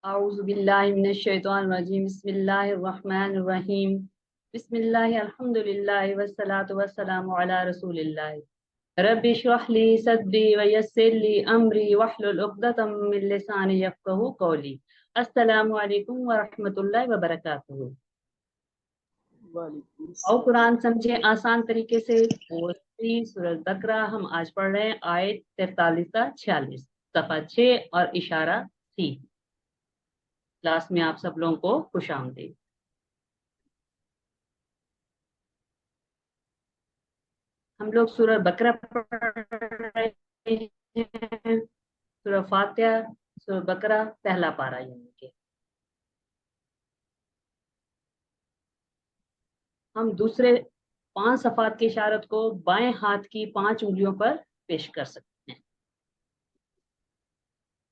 अऊज़ु बिल्लाहि मिनश शैतानिर रजीम बिस्मिल्लाहिर रहमानिर रहीम बिस्मिल्लाहि अल्हम्दुलिल्लाहि वस्सलातु वस्सलामु अला रसूलिल्लाह रब्बि इश्रह ली सदरी व यस्सिर ली अमरी वहलुल उक़दतम मिन लिसानी यफ़क़हू क़ौली। अस्सलामु अलैकुम व रहमतुल्लाहि व बरकातुहू। और कुरान समझे आसान तरीके से। सूरह बकरा हम आज पढ़ रहे हैं, आयत 43 से 46, सफ़ा 6 और इशारा सी। क्लास में आप सब लोगों को खुशामदीद। हम लोग सूरह बकरा पढ़ रहे हैं, सूरह फातिहा, सूरह बकरा पहला पारा यानी के। हम दूसरे 5 सफ़ात की इशारत को बाएं हाथ की 5 उंगलियों पर पेश कर सकते हैं।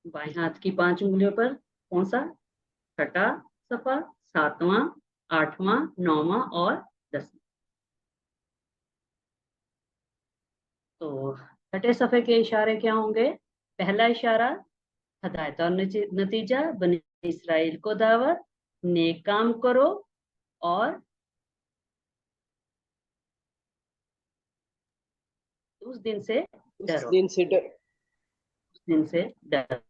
बाएं हाथ की 5 उंगलियों पर कौन सा? छठा सफ़ा, 7वां, 8वां, 9वां और 10वां। तो छठे सफ़े के इशारे क्या होंगे? पहला इशारा हदायत और नतीजा, बनी इसराइल को दावत, नेक काम करो और उस दिन से डरो। उस दिन से डरो।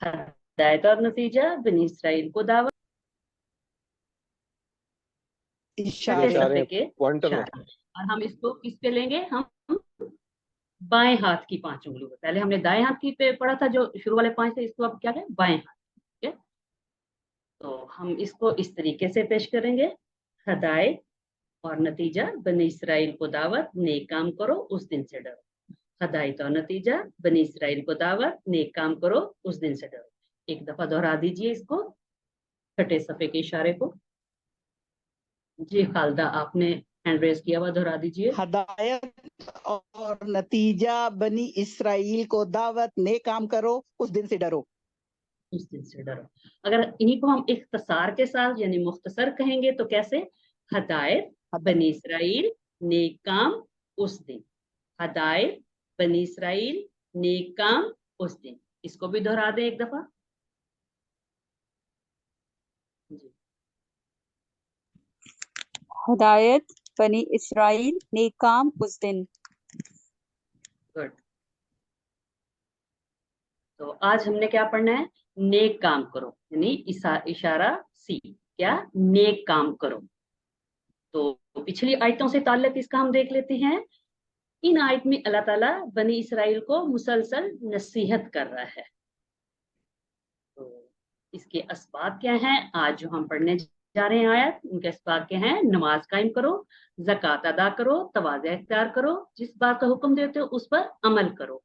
हदायत और नतीजा, बनी इसराइल को दावत, छठे सफ़े के इशारे। और हम इसको किस पे लेंगे? हम बाएं हाथ की 5 उंगलियों पे। पहले हमने दाएं हाथ की पे पढ़ा था, जो शुरू वाले 5 थे, इसको अब क्या है? बाएं हाथ। ठीक है, तो हम इसको इस तरीके से पेश करेंगे। हदायत और नतीजा, बनी इसराइल को दावत, नेक काम करो, उस दिन से डरो। हदायत और नतीजा, बनी इसराइल को दावत, नेक काम करो, उस दिन से डरो। एक दफा दोहरा दीजिए इसको, छठे सफ़े के इशारे को। जी खालदा, आपने हैंड रेज किया हुआ, दोहरा दीजिए। हदायत और नतीजा, बनी इसराइल को दावत, नेक काम करो, उस दिन से डरो। उस दिन से डरो। अगर इन्हीं को हम इख्तिसार के साथ यानी मुख्तसर कहेंगे तो कैसे? हदायत, बनी इसराइल, नेक काम, उस दिन। हदायत, बनी इसराइल, नेक काम, उस दिन। इसको भी दोहरा दे एक दफा जी। हदायत, बनी इसराइल, नेक काम, उस दिन। गुड। तो आज हमने क्या पढ़ना है? नेक काम करो, यानी इशारा सी। क्या? नेक काम करो। तो पिछली आयतों से ताल्लुक इसका हम देख लेते हैं। इन आयत में अल्लाह ताला बनी इसराइल को मुसलसल नसीहत कर रहा है। तो इसके असबाब क्या हैं? आज जो हम पढ़ने जा रहे हैं आयत, उनके असबाब क्या हैं? नमाज कायम करो, ज़कात अदा करो, तवाज़े इख्तियार करो, जिस बात का हुक्म देते हो उस पर अमल करो,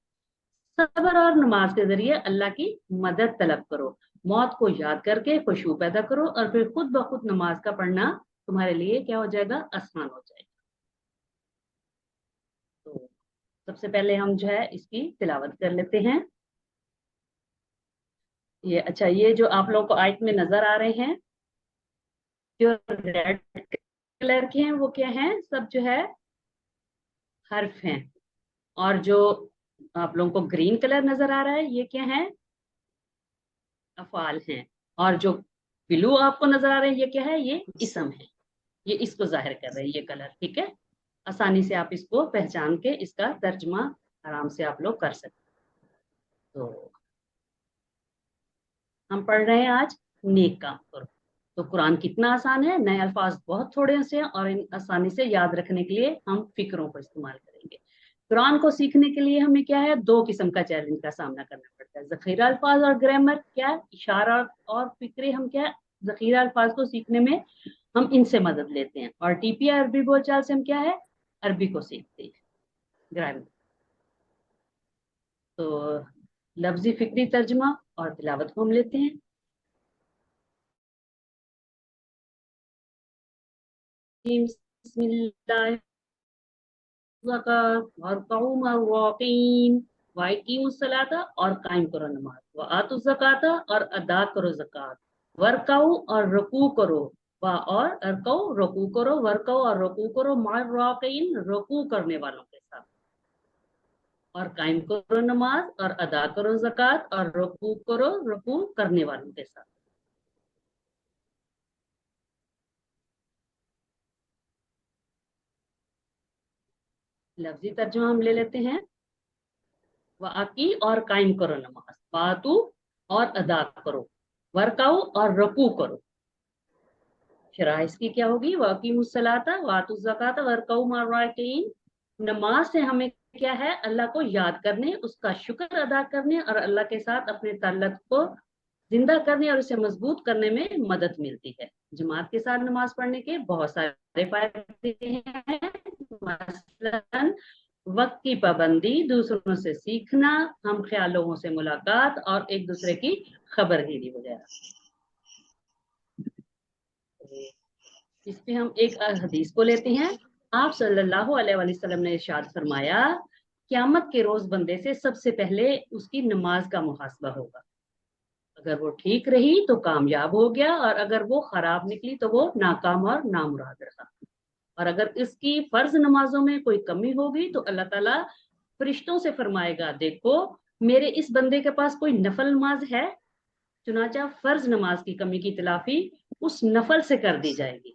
सब्र और नमाज के जरिए अल्लाह की मदद तलब करो, मौत को याद करके खुशबू पैदा करो, और फिर खुद ब खुद नमाज का पढ़ना तुम्हारे लिए क्या हो जाएगा? आसान हो जाएगा। तो सबसे पहले हम जो है इसकी तिलावत कर लेते हैं। ये अच्छा, ये जो आप लोगों को आयत में नजर आ रहे हैं, जो रेड कलर के हैं, वो क्या हैं? सब जो है हर्फ हैं। और जो आप लोगों को ग्रीन कलर नजर आ रहा है, ये क्या है? अफाल हैं। और जो ब्लू आपको नजर आ रहे हैं, ये क्या है? ये इसम है। ये इसको जाहिर कर रहे हैं ये कलर। ठीक है, आसानी से आप इसको पहचान के इसका तर्जमा आराम से आप लोग कर सकते। तो हम पढ़ रहे हैं आज नेक काम करो। तो कुरान कितना आसान है, नए अल्फाज बहुत थोड़े से हैं, और इन आसानी से याद रखने के लिए हम फिक्रों को इस्तेमाल करेंगे। कुरान को सीखने के लिए हमें क्या है? 2 किस्म का चैलेंज का सामना करना पड़ता है, जखीरा अल्फाज और ग्रामर। क्या? इशारा और फिक्रे। हम क्या? जखीरा अल्फाज को सीखने में हम इनसे मदद लेते हैं, और टीपीआई अरबी बोलचाल से हम क्या है? अरबी को सीखते हैं, ग्रामर। तो लफ्जी फिक्री तर्जमा और तिलावत को हम लेते हैं। बिस्मिल्लाह और कायम करो नमाज, व आतु ज़काता और अदा करो ज़कात, वर्काऊ और रकू करो, व और अरकाऊ रकू करो, वर्काऊ और रकू करो, मार राकीन रकू करने वालों के साथ। اور قائم کرو نماز اور ادا کرو زکات اور رکوع کرو رکوع کرنے والوں کے ساتھ. لفظی ترجمہ ہم لے لیتے ہیں. واقعی اور قائم کرو نماز، واتو اور ادا کرو، ورکاؤ اور رکوع کرو. شرح اس کی کیا ہوگی؟ واقعی الصلاۃ واتو الزکات ورکعوا مع الراکعین. نماز سے ہمیں کیا ہے؟ اللہ کو یاد کرنے، اس کا شکر ادا کرنے اور اللہ کے ساتھ اپنے تعلق کو زندہ کرنے اور اسے مضبوط کرنے میں مدد ملتی ہے. جماعت کے ساتھ نماز پڑھنے کے بہت سارے فائدے ہیں، مثلاً وقت کی پابندی، دوسروں سے سیکھنا، ہم خیالوں سے ملاقات اور ایک دوسرے کی خبر گیری وغیرہ. اس پہ ہم ایک حدیث کو لیتے ہیں. آپ صلی اللہ علیہ وسلم نے ارشاد فرمایا، قیامت کے روز بندے سے سب سے پہلے اس کی نماز کا محاسبہ ہوگا. اگر وہ ٹھیک رہی تو کامیاب ہو گیا، اور اگر وہ خراب نکلی تو وہ ناکام اور نامراد رہا. اور اگر اس کی فرض نمازوں میں کوئی کمی ہوگی تو اللہ تعالیٰ فرشتوں سے فرمائے گا، دیکھو میرے اس بندے کے پاس کوئی نفل نماز ہے. چنانچہ فرض نماز کی کمی کی تلافی اس نفل سے کر دی جائے گی،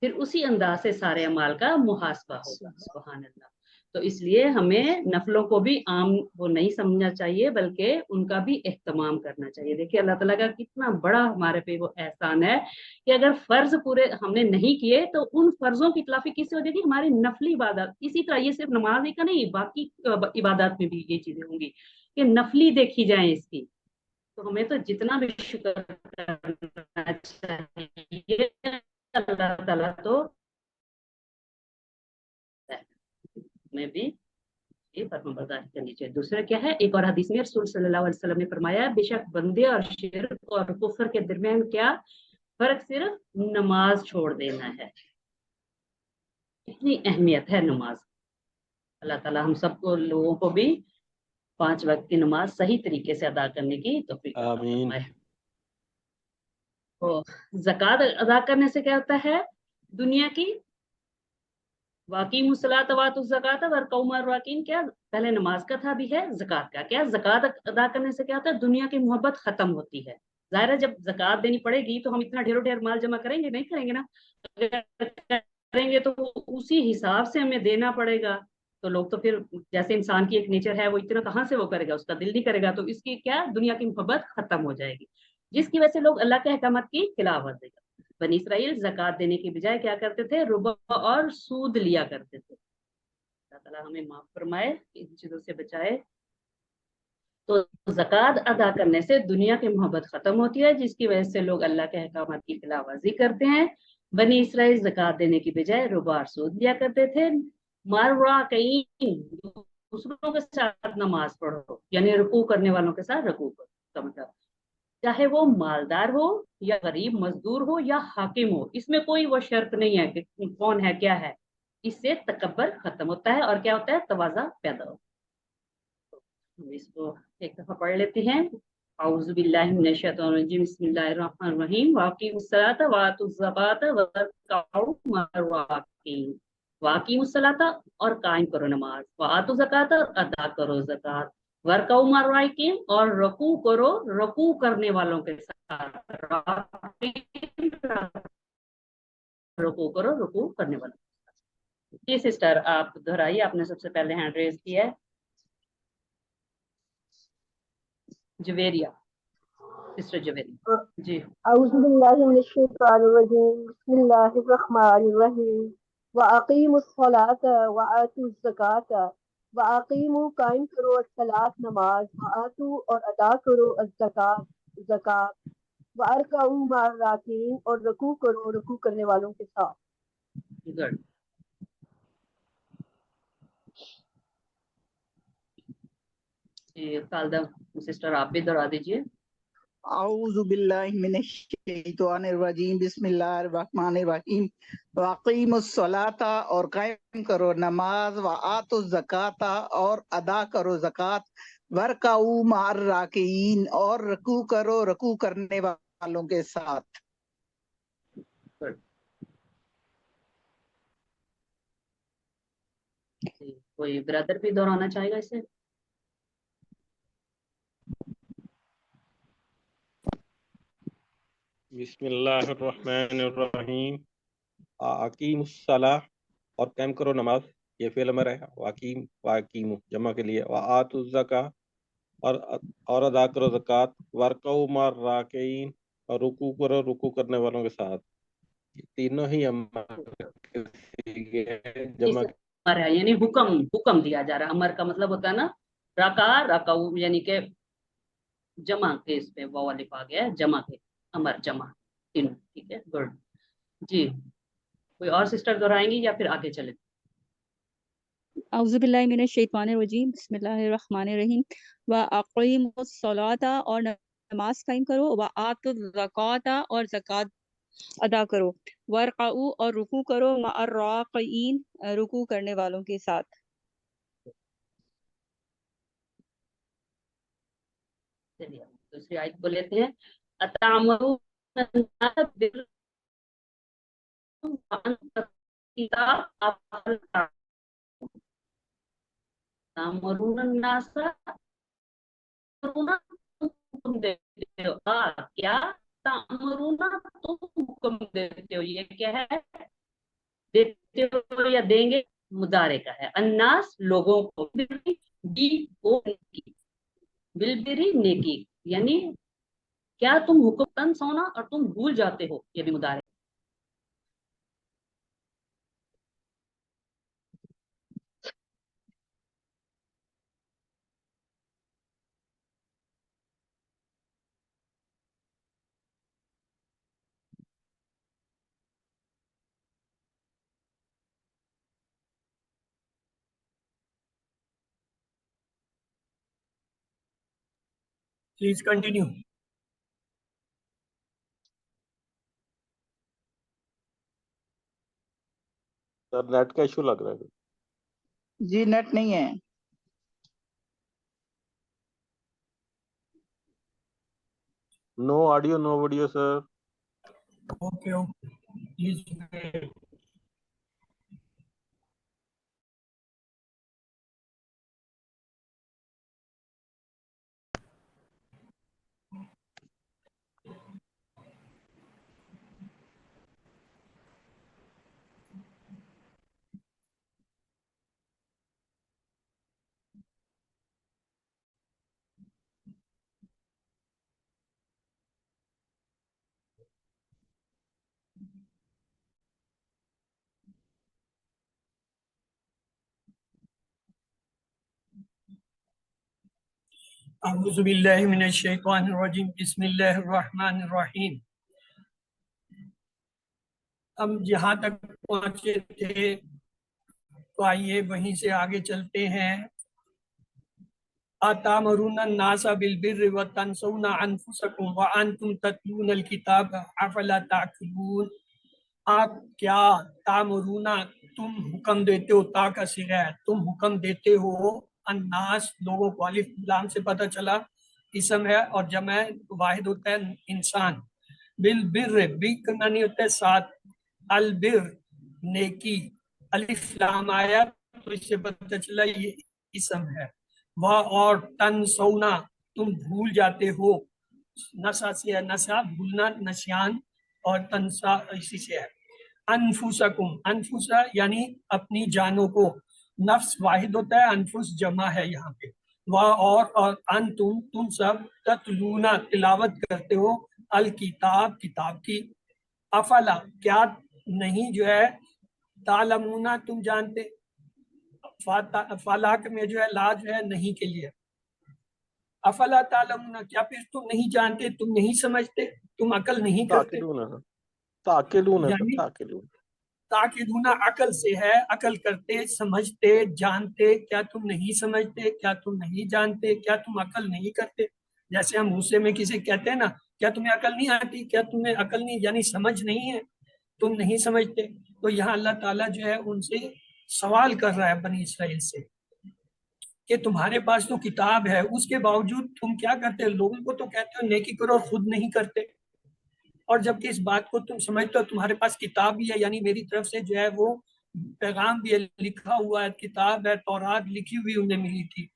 پھر اسی انداز سے سارے اعمال کا محاسبہ ہوگا. سبحان اللہ. تو اس لیے ہمیں نفلوں کو بھی عام وہ نہیں سمجھنا چاہیے، بلکہ ان کا بھی اہتمام کرنا چاہیے. دیکھیے اللہ تعالیٰ کا کتنا بڑا ہمارے پہ وہ احسان ہے کہ اگر فرض پورے ہم نے نہیں کیے تو ان فرضوں کی تلافی کس سے ہو جائے گی؟ ہماری نفلی عبادات. اسی طرح یہ صرف نماز ہی کا نہیں، باقی عبادات میں بھی یہ چیزیں ہوں گی کہ نفلی دیکھی جائیں اس کی. تو ہمیں تو جتنا بھی شکر کرنا چاہیے اللہ تعالیٰ تو میں بھی یہ فرما برداری کرنی چاہیے. دوسرا کیا ہے؟ ایک اور حدیث میں رسول صلی اللہ علیہ وسلم نے فرمایا، بے شک بندے اور شرک اور کفر کے درمیان کیا فرق؟ صرف نماز چھوڑ دینا ہے. اتنی اہمیت ہے نماز. اللہ تعالیٰ ہم سب کو لوگوں کو بھی 5 وقت کی نماز صحیح طریقے سے ادا کرنے کی توفیق عطا فرمائے. زکوٰۃ ادا کرنے سے کیا ہوتا ہے؟ دنیا کی واقعی الصلاۃ واتوا الزکات ورکعوا مع الراکعین. کیا پہلے نماز کا تھا، بھی ہے زکات کا. کیا زکات ادا کرنے سے کیا ہوتا ہے؟ دنیا کی محبت ختم ہوتی ہے. ظاہر ہے جب زکات دینی پڑے گی تو ہم اتنا ڈھیروں ڈھیر مال جمع کریں گے؟ نہیں کریں گے نا. کریں گے تو اسی حساب سے ہمیں دینا پڑے گا. تو لوگ تو پھر جیسے انسان کی ایک نیچر ہے، وہ اتنا کہاں سے وہ کرے گا، اس کا دل نہیں کرے گا. تو اس کی کیا دنیا کی محبت ختم ہو جائے گی، جس کی وجہ سے لوگ اللہ کے احکامات کی خلاف ورزی کرتے. بنی اسرائیل زکات دینے کی بجائے کیا کرتے تھے؟ ربا اور سود لیا کرتے تھے. اللہ تعالیٰ ہمیں معاف فرمائے، ان چیزوں سے بچائے. تو زکات ادا کرنے سے دنیا کی محبت ختم ہوتی ہے، جس کی وجہ سے لوگ اللہ کے احکامات کی خلاف ورزی کرتے ہیں. بنی اسرائیل زکات دینے کی بجائے ربا اور سود لیا کرتے تھے. ماروا کہیں دوسروں کے ساتھ نماز پڑھو، یعنی رکوع کرنے والوں کے ساتھ رکوع کرو کا مطلب، چاہے وہ مالدار ہو یا غریب مزدور ہو یا حاکم ہو. اس میں کوئی وہ شرط نہیں ہے کہ کون ہے کیا ہے. اس سے تکبر ختم ہوتا ہے اور کیا ہوتا ہے؟ تواضع پیدا ہوتا ہے. ہم اس کو ایک دفعہ پڑھ لیتے ہیں. اعوذ باللہ من الشیطان الرجیم، بسم اللہ الرحمن الرحیم. واقیموا الصلاۃ وآتوا الزکاۃ وارکعوا مع الراکعین. واقیموا الصلاۃ اور قائم کرو نماز، وآتوا الزکاۃ اور ادا کرو زکات، ورکعوا مع الراکعین اور رکوع کرو رکوع کرنے والوں کے ساتھ. رکوع کرو رکوع کرنے والوں کے ساتھ. جی سسٹر آپ دہرائیے، آپ نے سب سے پہلے ہینڈ ریز کیا ہے. جویریہ، سسٹر جویریہ جی. اعوذ باللہ من الشیطان الرجیم، بسم اللہ الرحمن الرحیم. وَأَقِیمُوا الصَّلَاةَ وَآتُوا الزَّکَاةَ. وَأَقِیمُوا قائم کرو الصلاۃ نماز، وَآتُوا اور ادا کرو الزکاۃ زکات، وَارکعوا مع الراکعین اور رکوع کرو رکوع کرنے والوں کے ساتھ. گڈ. جی خالدہ سسٹر آپ بھی دہرا دیجیے. اعوذ باللہ من الشیطان الرجیم، بسم اللہ الرحمن الرحیم. واقیموا الصلاۃ اور قائم کرو نماز، وآتوا الزکاۃ اور ادا کرو زکات، ورکعوا مع الراکعین اور رکوع کرو رکوع کرنے والوں کے ساتھ. کوئی برادر بھی دہرانا چاہے گا اسے؟ بسم اللہ الرحمن الرحیم اقیم الصلاۃ اور قائم کرو نماز، یہ فعل امر ہے، واقیم جمع کے لیے، وآتوا الزکاۃ اور ادا کرو زکوٰۃ، ورکعوا مع الراکعین اور رکوع کرو رکوع کرنے والوں کے ساتھ. یہ تینوں ہی امر کے صیغے ہیں جمع کے. امر ہے یعنی حکم دیا جا رہا ہے. امر کا مطلب ہوتا ہے نا رکعو یعنی کہ جمع کے، اس پہ واو الف آ گیا ہے، جمع کے، امر جمع تینوں. ٹھیک ہے، گڈ جی. کوئی اور سسٹر دہرائیں گی یا پھر آگے چلیں؟ اعوذ باللہ من الشیطان الرجیم، بسم اللہ الرحمن الرحیم. وَأَقِیمُوا الصَّلَاةَ اور نماز قائم کرو، وَآتُوا الزَّکَاةَ اور زکوٰۃ ادا کرو، وَارْکَعُوا اور رکوع کرو، مع الراکعین رکوع کرنے والوں کے ساتھ. چلیے دوسری آیت کو لیتے ہیں. اتامرون الناس بالبر وانتم کتاب تامرون الناس، حکم دیتے ہو. کیا تامرون تم حکم دیتے ہو، یہ کیا ہے؟ دیتے ہو یا دیں گے، مضارع کا ہے. الناس لوگوں کو، بالبری نیکی، یعنی کیا تم حکم تنسونا اور تم بھول جاتے ہو، یہ بھی مضارع. Please continue. سر نیٹ کا ایشو لگ رہا ہے. جی نیٹ نہیں ہے. No audio no video sir. Okay. Please. اعوذ باللہ من الشیطان الرجیم، بسم اللہ الرحمن الرحیم. ہم جہاں تک پہنچے تھے تو آئیے وہیں سے آگے چلتے ہیں. اتامرون الناس بالبر وتنسون انفسکم وانتم تتلون الکتاب افلا تعقلون. آپ کیا تامرون تم حکم دیتے ہو، تا کا صیغہ ہے، تم حکم دیتے ہو، الناس لوگوں کو، الف لام سے پتہ چلا اسم ہے اور جمع واحد ہوتا ہے انسان. بالبر بی کا معنی ہوتا ہے ساتھ، البر نیکی، الف لام آیا تو اس سے پتہ چلا یہ اسم ہے. وہ اور تنسونا تم بھول جاتے ہو، نسا سے ہے، نسا بھولنا نسیان، اور تنسا اسی سے ہے. انفسکم، انفسا یعنی اپنی جانوں کو، نفس واحد ہوتا ہے، انفس جمع ہے یہاں پہ. وہ اور انتم تم سب تتلونا تلاوت کرتے ہو، الکتاب کتاب کی، افلا کیا نہیں جو ہے، تعلمونا تم جانتے، فلاک میں جو ہے لا جو ہے نہیں کے لیے، افلا تعلمونا کیا پھر تم نہیں جانتے، تم نہیں سمجھتے، تم عقل نہیں کرتے. تاکلون ہے یعنی تاکلون. تاکیدونا عقل سے ہے، عقل کرتے، سمجھتے، جانتے. کیا تم نہیں سمجھتے، کیا تم نہیں جانتے، کیا تم عقل نہیں کرتے؟ جیسے ہم غصے میں کسی کہتے ہیں نا، کیا تمہیں عقل نہیں آتی، کیا تمہیں عقل نہیں، یعنی سمجھ نہیں ہے، تم نہیں سمجھتے. تو یہاں اللہ تعالیٰ جو ہے ان سے سوال کر رہا ہے بنی اسرائیل سے کہ تمہارے پاس تو کتاب ہے، اس کے باوجود تم کیا کرتے ہو؟ لوگوں کو تو کہتے ہو نیکی کرو اور خود نہیں کرتے. اور جبکہ اس بات کو تم سمجھتے ہو، تمہارے پاس کتاب بھی ہے، یعنی میری طرف سے جو ہے وہ पैगाम भी है, लिखा हुआ है, किताब है, तौरात लिखी हुई उन्हें मिली थी,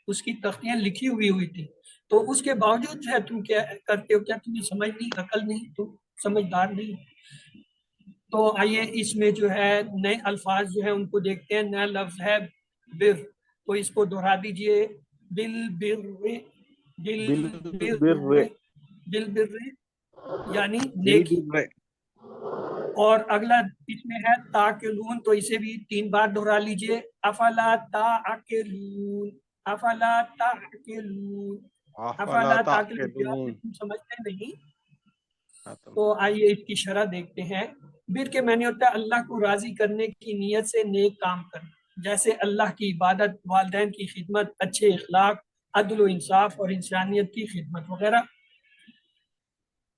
उसकी तख्तियां लिखी हुई थी, तो उसके बावजूद जो है तुम क्या करते हो? क्या तुम्हें समझ नहीं, अकल नहीं, तुम समझदार नहीं? तो आइए इसमें जो है नए अल्फाज जो है उनको देखते हैं। नया लफ्ज है बिर, तो इसको दोहरा दीजिए, बिल बिर, बिल बिर, बिल बिल बिर यानी बिल नेकी। और अगला इसमें है ताकिलून, तो इसे भी 3 बार दोहरा लीजिए, अफला ताकिलून, अफला ताकिलून, अफला ताकिलून, क्या तुम समझते नहीं? तो आइए इसकी शरह देखते हैं। बिर के माने होता है अल्लाह को राजी करने की नीयत से नेक काम करना, जैसे अल्लाह की इबादत, वालिदैन की खिदमत, अच्छे इखलाक, अदल व इंसाफ और इंसानियत की खिदमत वगैरह।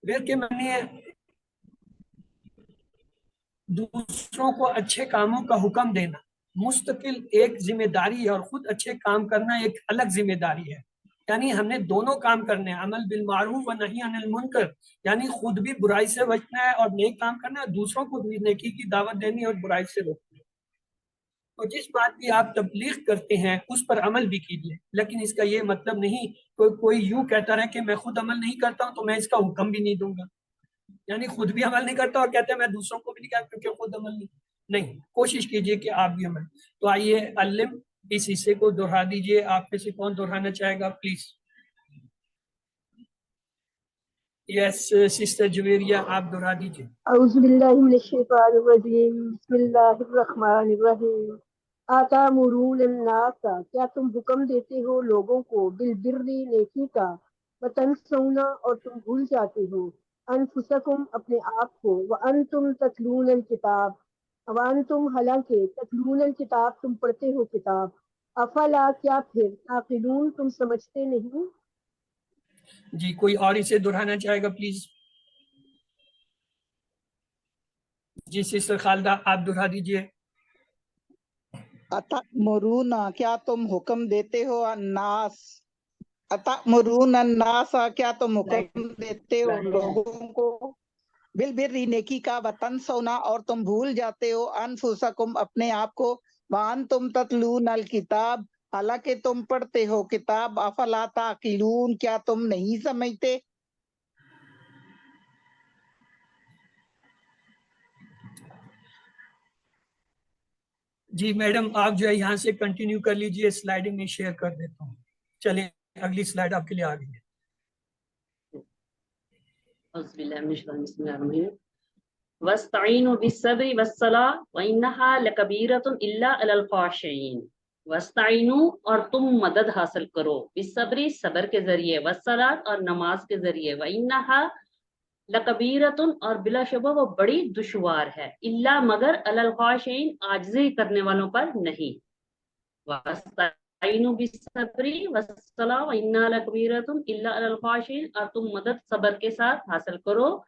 बिर के माने दूसरों को अच्छे कामों का हुक्म देना, मुस्तकिल एक जिम्मेदारी है, और खुद अच्छे काम करना एक अलग जिम्मेदारी है। यानी हमने दोनों काम करने हैं, अमल बिल मारूफ व नही अनिल मुनकर, यानी खुद भी बुराई से बचना है और नेक काम करना है, दूसरों को भी नेकी की दावत देनी और बुराई से रोकना है। तो जिस बात की आप तबलीग करते हैं उस पर अमल भी कीजिए, लेकिन इसका ये मतलब नहीं कोई यूं कहता रहे कि मैं खुद अमल नहीं करता हूं तो मैं इसका हुक्म भी नहीं दूंगा, यानी खुद भी अमल नहीं करता और कहते हैं मैं दूसरों को भी नहीं करता क्योंकि खुद अमल नहीं। कोशिश कीजिए कि आप भी अमल। तो आइए अल्लिम, इस हिस्से को दोहरा दीजिए। आप में से कौन दोहराना चाहेगा प्लीज? यस सिस्टर जुवेरिया, आप दोहरा दीजिए। औज़ु बिल्लाहि मिनश शैतानिर रजीम, बिस्मिल्लाहिर रहमानिर रहीम। आतामुरून अन्नासा, क्या तुम हुक्म देते हो लोगों को, बिल बिर्रि, नेकी का, वतनसौना, और तुम भूल जाते हो, अनफुसकुम, अपने आप को, व अंतुम ततलूनल किताब, व अंतुम, हालांकि, ततलूनल किताब, तुम पढ़ते हो किताब, अफला, क्या फिर, ताकिलून, तुम समझते नहीं? जी, कोई और इसे दोहराना चाहेगा प्लीज? जी सिस्टर खालदा, आप दोहरा दीजिए। अतमुरूना, क्या तुम हुक्म देते हो, अन्नास, अतमुरून अन्नासा, क्या तुम हुक्म देते हो लोगों को, बिल बिर्रि, नेकी का, वतन सोना, और तुम भूल जाते हो, अनफुसकुम, अपने आप को, वान तुम ततलून अल किताब, हालांकि तुम पढ़ते हो किताब, अफला ताकिलून, क्या तुम नहीं समझते? जी मैडम, आप जो है यहाँ से कंटिन्यू कर लीजिए, स्लाइडिंग में शेयर कर देता हूँ। चलिए अगली स्लाइड आपके लिए आ गई है। वस्तईनु बिस्सब्रि वस्सलाह व इन्नहा लकबीरतुन इल्ला अलल खाशिईन। वस्तईनु, और तुम मदद हासिल करो, बिस्सब्रि, सब्र के जरिए, वस्सलात, और नमाज के जरिए, व इन्नहा लकबीरतुन, और बिलाशुबा वो बड़ी दुश्वार है, इल्ला, मगर, अलल खाशिईन, आजिज़ी करने वालों पर नहीं। वस्तईनु बिस्सब्रि वस्सलाह व इन्नहा लकबीरतुन इल्ला अलल खाशिईन, और तुम मदद सब्र के साथ हासिल करो,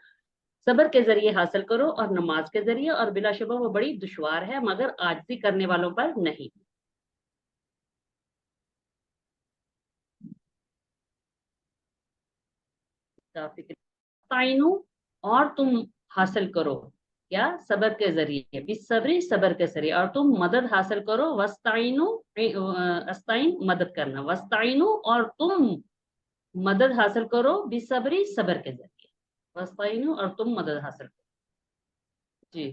सब्र के जरिए हासिल करो, और नमाज के जरिए, और बिलाशुबा वो बड़ी दुश्वार है, मगर आजिज़ी करने वालों पर नहीं। ताइनु, और तुम हासिल करो, क्या, सब्र के जरिए, बिस्सब्री, सब्र के जरिए, और तुम मदद हासिल करो, वस्ताइनु, अस्ताइन, मदद करना, वस्ताइनु, और तुम मदद हासिल करो, बिस्सब्री, सब्र के जरिए, वस्ताइनु, और तुम मदद हासिल करो। जी,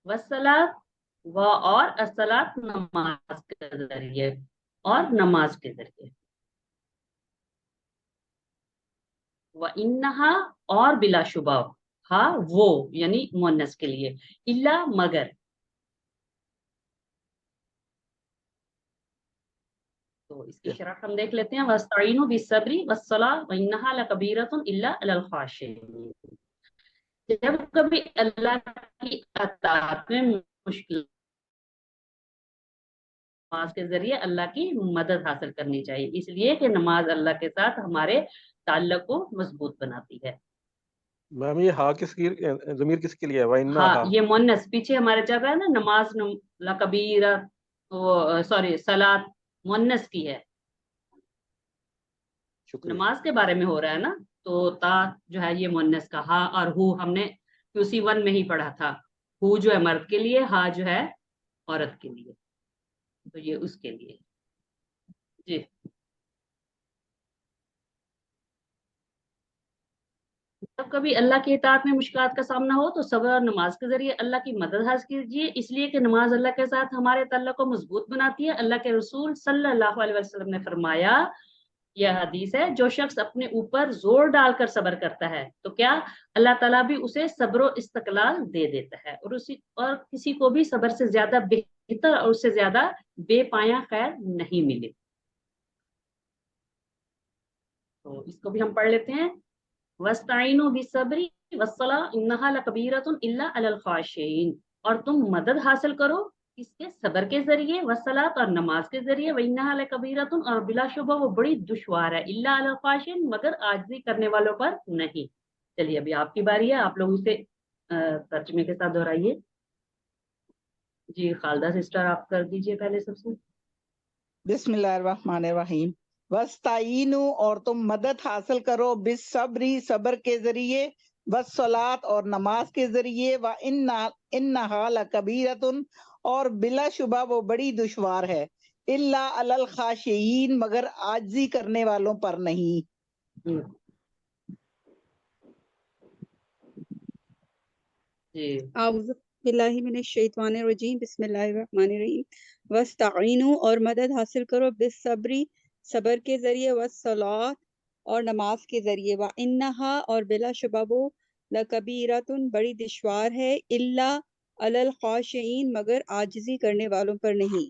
वस्सलात, व, और अस्सलात, नमाज के जरिए, और नमाज के जरिए, व इन्नहा, और बिलाशुबा, हा, वो, यानी मुअन्नस के लिए, इल्ला, मगर। तो इसकी शरह हम देख लेते हैं, वस्तईनु बिस्सब्री वस्सलाह व इन्नहा लकबीरतुन इल्ला अलल खाशिईन। जब कभी अल्लाह की अताअत में मुश्किल, नमाज के जरिए अल्लाह की मदद हासिल करनी चाहिए, इसलिए कि नमाज अल्लाह के साथ हमारे ताल्लुक को मजबूत बनाती है। मैम ये हा किसकी, ज़मीर किसके लिए है? वइन्ना हाँ, हा। ये मुन्नस पीछे हमारे चल रहा है ना, नमाज लकबीरा, वो सॉरी सलात मुन्नस की है, शुक्रिया। नमाज के बारे में हो रहा है ना, तो ता जो है ये मुन्नस का, हा और हु हमने QC1 में ही पढ़ा था। हु जो है मर्द के लिए, हा जो है औरत के लिए, तो ये उसके लिए जी। जब कभी अल्लाह की इताअत में मुश्किलात का सामना हो तो सब्र और नमाज के जरिए अल्लाह की मदद हासिल कीजिए, इसलिए कि नमाज अल्लाह के साथ हमारे ताल्लुक को मजबूत बनाती है। अल्लाह के रसूल सल्लल्लाहु अलैहि वसल्लम ने फरमाया, यह हदीस है, जो शख्स अपने ऊपर जोर डालकर सब्र करता है तो क्या अल्लाह ताला भी उसे सब्र इस्तकलाल दे देता है, और किसी को भी सब्र से ज्यादा बेहतर और उससे ज्यादा बेपाया खैर नहीं मिले। तो इसको भी हम पढ़ लेते हैं। वस्ताइनु बिस्सब्री वस्सलाह इन्नहा लकबीरतुन इल्ला अलल खाशिईन, और तुम मदद हासिल करो इसके सब्र के जरिए, वस्सलात और नमाज के जरिए, व इन्नहा लकबीरतुन और बिलाशुबा वो बड़ी दुश्वार है, इल्ला अलल खाशिईन मगर आजिज़ी करने वालों पर नहीं। चलिए अभी आपकी बारी है, आप लोग उसे तर्जुमे के साथ दोहराइए। जी खालदा सिस्टर आप कर दीजिए पहले सबसे। बिस्मिल्लाहिर्रहमानिर्रहीम। वस्ताईनु और तुम मदद हासिल करो, बिस्सब्री सब्र के जरिए, वस्सलात और नमाज के जरिए, व इन्नहा लकबीरतुन और बिलाशुबा वो बड़ी दुश्वार है, इल्ला अलल खाशिईन मगर आजिज़ी करने वालों पर नहीं। जी आऊज़ु बिल्लाहि मिनश शैतानिर रजीम, बिस्मिल्लाहिर रहमानिर रहीम। वस्ताईनु और मदद हासिल करो, बिस्सब्री सब्र के जरिए, वस्सलात और नमाज के जरिए, व इन्नहा और बिलाशुबा वो लकबीरतुन बड़ी दुश्वार है, इल्ला अलल खाशिईन मगर आजिज़ी करने वालों पर नहीं।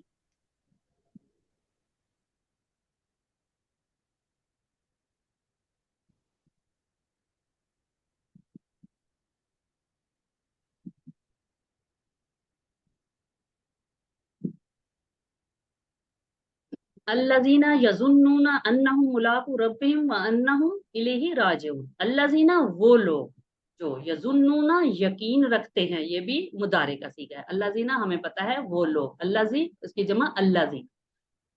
अल्लज़ीना यज़ुन्नूना अन्नहुम मुलाक़ू रब्बिहिम व अन्नहुम इलैहि राजिऊन। अल्लज़ीना वो लोग जो यज़ुन्नूना यकीन रखते हैं, ये भी मुदारे का सीगा है। अल्लज़ीना हमें पता है वो लोग, अल्लज़ी उसकी जमा अल्लज़ी,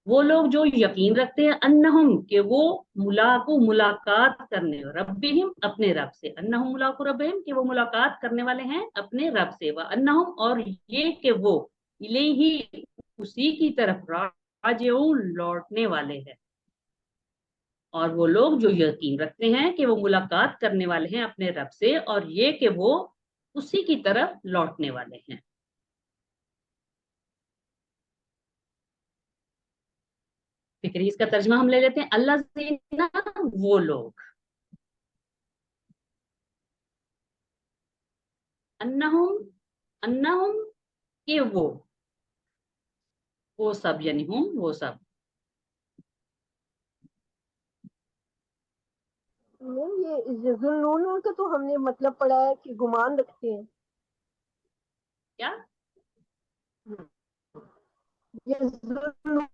वो लोग जो यकीन रखते हैं, अन्नहुम के वो मुलाक़ू मुलाकात करने, रब्बिहिम अपने रब से, अन्नहुम मुलाक़ू रब्बिहिम के वो मुलाकात करने वाले हैं अपने रब से, व अन्नहुम और ये कि वो इलैहि उसी की तरफ राजिऊन लौटने वाले हैं। और वो लोग जो यकीन रखते हैं कि वो मुलाकात करने वाले हैं अपने रब से, और ये कि वो उसी की तरफ लौटने वाले हैं। फिक्री इसका तर्जमा हम ले लेते हैं, अल्लाज़ीना वो लोग, अन्नहुम अन्नहुम के वो सब यानी हुम वो सब। नहीं, ये यज़ुन्नून का तो हमने मतलब पढ़ा है कि गुमान रखते हैं। क्या यज़ुन्नून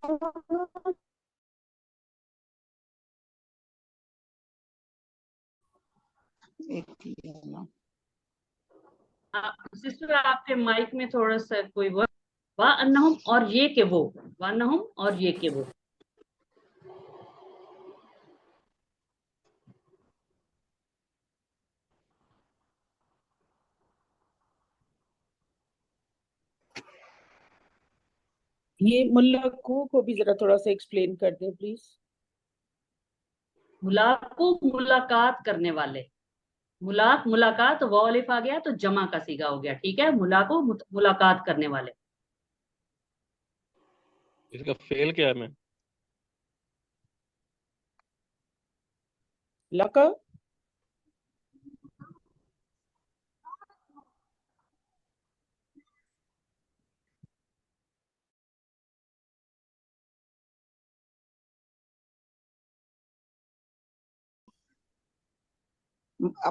सिस्टर आपके माइक में थोड़ा सा कोई वर्ड, वा अन्नहुम और ये के वो, वा अन्नहुम और ये के वो। ये मुल्लाकू को भी जरा थोड़ा सा एक्सप्लेन कर दें प्लीज। मुलाकू मुलाकात करने वाले, मुलाकात वो अलिफ आ गया तो जमा का सीगा हो गया, ठीक है। मुलाकू मुलाकात करने वाले। इसका फेल क्या है? मैं लका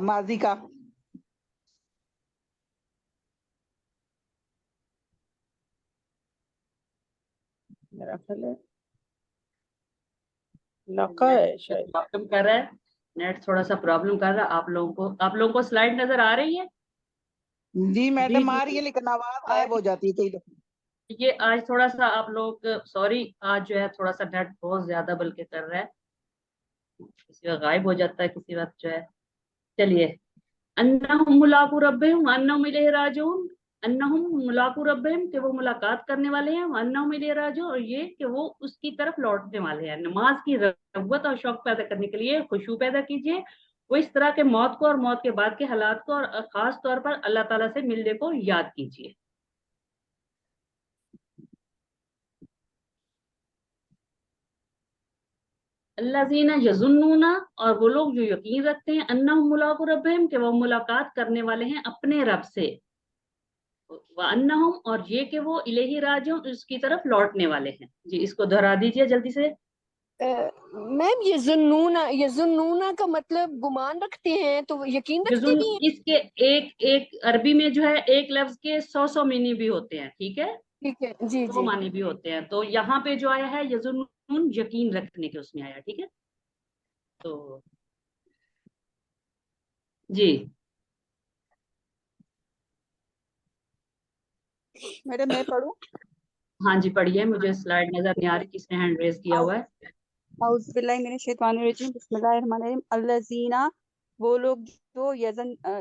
माजी का मेरा ख्याल है लका है शायद। प्रॉब्लम कर रहा है, नेट थोड़ा सा प्रॉब्लम कर रहा है। आप लोगों को स्लाइड नजर आ रही है? जी मैडम आ रही जी है, लेकिन आवाज गायब हो जाती है कई दफा। ये आज थोड़ा सा आप लोग, सॉरी, आज जो है थोड़ा सा नेट बहुत ज्यादा बल्कि कर रहा है, किसी वक्त गायब हो जाता है, किसी वक्त जो है। चलिए, अन्नहुम मुलाकू रब्बिहिम व अन्नहुम इलैहि राजिऊन। अन्नहुम मुलाकू रब्बिहिम कि वो मुलाकात करने वाले हैं, अन्नहुम इलैहि राजिऊन और ये कि वो उसकी तरफ लौटने वाले हैं। नमाज की रग़बत और शौक पैदा करने के लिए खुशू पैदा कीजिए। वो इस तरह के मौत को और मौत के बाद के हालात को और खास तौर पर अल्लाह ताला से मिलने को याद कीजिए। अल्लज़ीना यज़ुन्नूना और वो लोग जो यकीन रखते हैं, अन्नहुम मुलाक़ू रब्बिहिम कि वो मुलाकात करने वाले हैं अपने रब से, व अन्नहुम और ये कि वो इलैहि राजिऊन उसकी तरफ लौटने वाले हैं। जी इसको दोहरा दीजिए जल्दी से। मैम यजुन्नूना का मतलब गुमान रखते हैं, तो यकीन रखते यजुन भी हैं। इसके एक एक अरबी में जो है एक लफ्ज के 100 मीनी भी होते हैं, ठीक है, ठीक है जी 100 जी। मानी भी होते हैं। तो यहाँ पे जो आया है यजुन्नून यकीन रखने के उसमें आया, ठीक है। तो जी मैडम मैं पढ़ूं? हाँ जी पढ़िए, मुझे स्लाइड नजर नहीं आ रही, किसने हैंड रेज किया हुआ है। औज़ुबिल्लाहि मिनश्शैतानिर्रजीम बिस्मिल्लाहिर्रहमानिर्रहीम। अल्लज़ीना वो लोग जो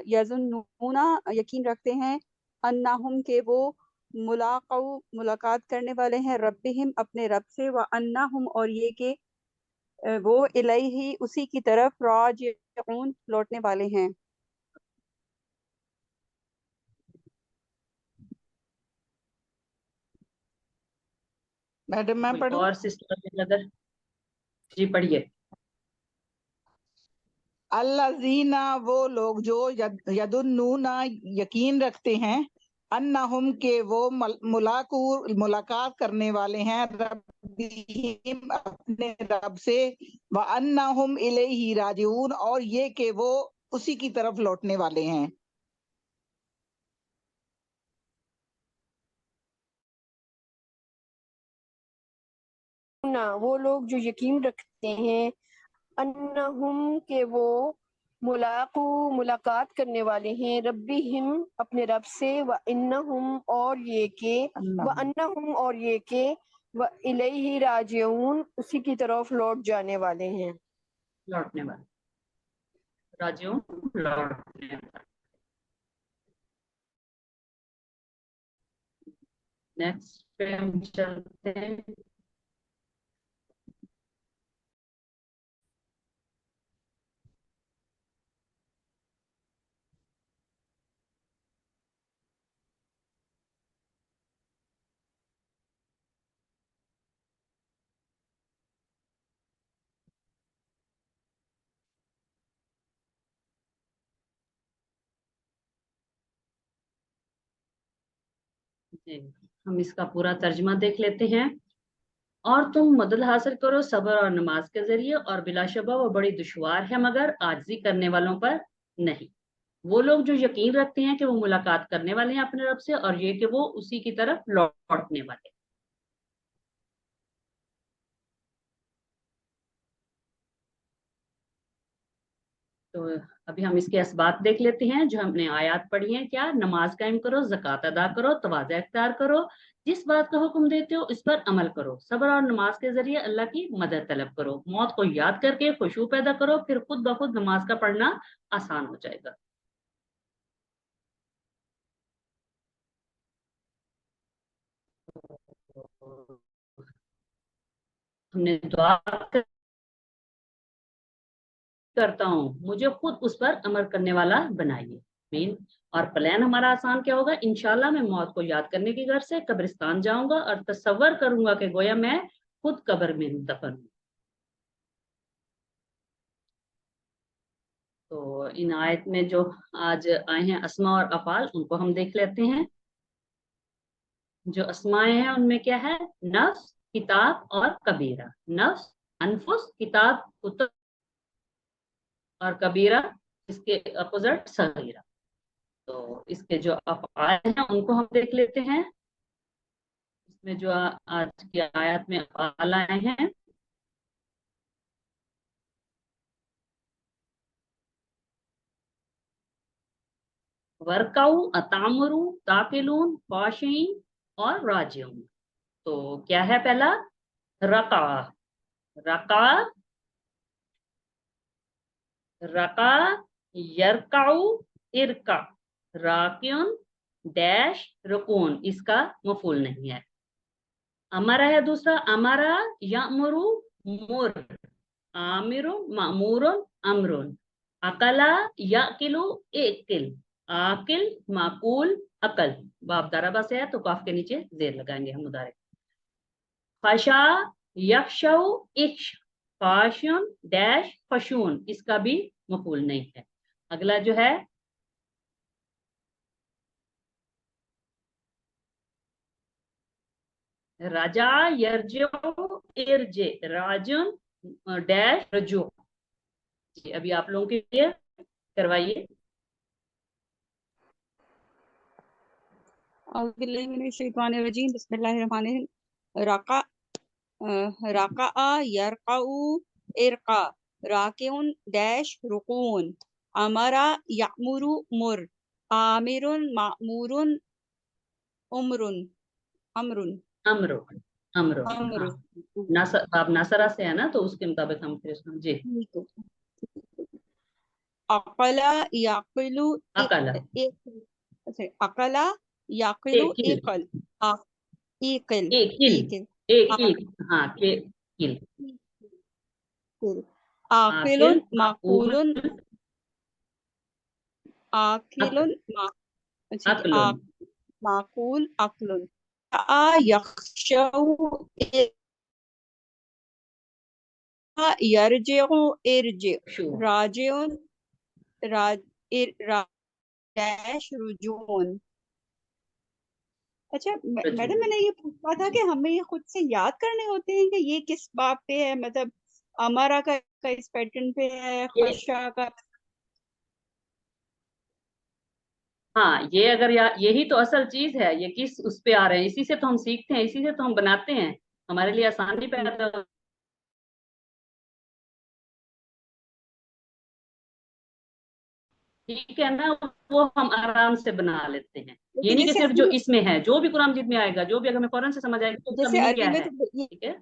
यज़ुन्नूना यकीन रखते हैं, अन्नहुम के वो मुलाकात करने वाले हैं, रब्बिहिम अपने रब से, व अन्नहुम और ये कि वो इलैहि उसी की तरफ राजिऊन लौटने वाले हैं। मैडम मैं कोई पढ़ूं? और सिस्टर की नजर? जी पढ़िए। अल्लाजीना वो लोग जो यदुन्नूना यकीन रखते हैं, अन्नहुम के वो मुलाकात करने वाले हैं, रब्बिहिम अपने रब से, व अन्नहुम इलैहि राजिऊन और ये कि वो उसी की तरफ लौटने वाले हैं। ना वो लोग जो यकीन रखते हैं, अन्नहुम के वो मुलाकात करने वाले हैं, रब्बिहिम अपने रब से, व इन्नहुम और ये के व अन्नहुम और ये के व इलैहि राजिऊन उसी की तरफ लौट जाने वाले हैं। लौटने वाले, राजिऊन लौटने वाले। नेक्स्ट पे हम चलते हैं। जी हम इसका पूरा तर्जमा देख लेते हैं। और तुम मदद हासिल करो सब्र और नमाज के जरिए, और बिलाशबा वो बड़ी दुश्वार है मगर आजिज़ी करने वालों पर नहीं। वो लोग जो यकीन रखते हैं कि वो मुलाकात करने वाले हैं अपने रब से, और ये कि वो उसी की तरफ लौटने वाले। तो अभी हम इसके असबात देख लेते हैं जो हमने आयत पढ़ी है। क्या? नमाज कायम करो, ज़कात अदा करो, तवाज़ा इख्तियार करो, जिस बात का हुक्म देते हो इस पर अमल करो, सब्र और नमाज के जरिए अल्लाह की मदद तलब करो, मौत को याद करके खुशू पैदा करो, फिर खुद ब खुद नमाज का पढ़ना आसान हो जाएगा। हमने दुआ करता हूँ मुझे खुद उस पर अमल करने वाला बनाइए, मीन। और प्लान हमारा आसान क्या होगा? इंशाल्लाह मैं मौत को याद करने की घर से कब्रिस्तान जाऊंगा और तसव्वुर करूंगा कि गोया मैं खुद कब्र में दफन हूँ। तो इन आयत में जो आज आए हैं अस्मा और अफाल, उनको हम देख लेते हैं। जो अस्माएं हैं उनमें क्या है? नफ्स, किताब और कबीरा। नफ्स अनफुस, किताब कुतुब और कबीरा इसके अपोजिट सगीरा। तो इसके जो अफआल हैं उनको हम देख लेते हैं। इसमें जो आज की आयत में अफआल आए हैं, वर्काउ, अतामरू, ताकिलून, फाशीन और राजिऊन। तो क्या है पहला? रका। रका, रका, यरकाउ, इरका, राकियुन, डैश रुकून, इसका मफूल नहीं है। अमरा है दूसरा, अमरा यामुरु मुर, आमिरु मामूरुन अमरुन, अकला याकिलु एकिल, आकिल माकूल अकल। बाप दाराबा से है तो काफ के नीचे जेर लगाएंगे हम मुदारे। खशा यखशौ इक्श, फाशुन डैश फशून, इसका भी मफूल नहीं है। अगला जो है राजा यरजो इरजे, राजुन डैश रजू। अभी आप लोगों के लिए करवाइए। औज़ुबिल्लाहिमिनश्शैतानिर्रजीम, बिस्मिल्लाहिर्रहमानिर्रहीम। रका रका यरकाउ इरका, राकिउन डैश रुकून, अमरा यामुरु मुर, आमिरुन मामूरुन उमरुन अमरुन अमरो, अमरो अमरुन। आप नासरा से है ना, तो उसके मुताबिक हम फिर इसको जी। अकला याकिलु अकला अकला याकिलु एकिल, एकल, इकिल एकिल इकिल एकिल, हाँ के किल। आकिलुन आकिल माकुलुन, माकूल आकिलुन अकलुन, माकुल अकलुन। यखशौ यरजिउ इरजि, राजिउन डैश रुजून। अच्छा मैडम, मैंने ये पूछा था कि हमें ये खुद से याद करने होते हैं कि ये किस बाब पे है, मतलब अमारा का इस पैटर्न पे है, खशा का। हाँ ये अगर यही तो असल चीज है, ये किस उस पे आ रहे हैं, इसी से तो हम सीखते हैं, इसी से तो हम बनाते हैं, हमारे लिए आसानी पैदा। ठीक है ना, वो हम आराम से बना लेते हैं। ये नहीं कि जैसे सिर्फ जो इसमें है, जो भी कुरान मजीद में आएगा, जो भी अगर हमें फौरन से समझ आएगा तो उसका जैसे मीनिंग अरबी क्या में है। तो ठीक है,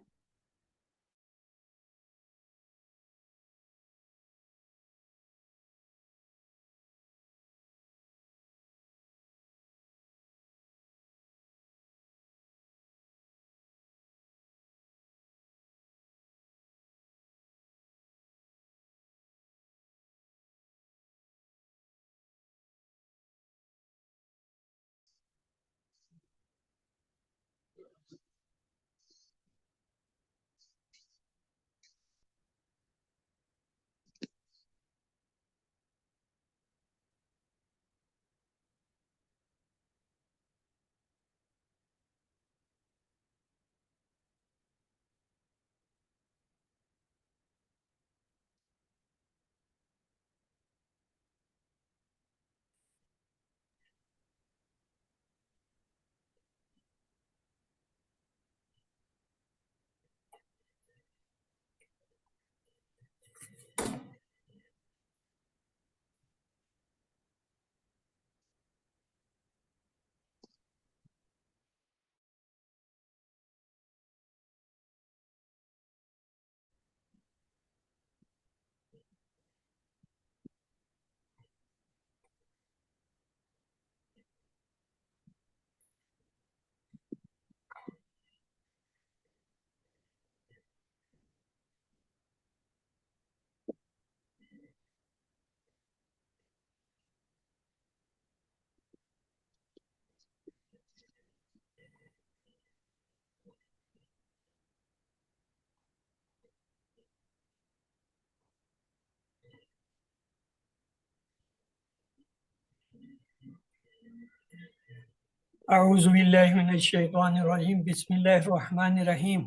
औज़ुबिल्लाहिमिनश्शैतानिर्रजीम, बिस्मिल्लाहिर्रहमानिर्रहीम।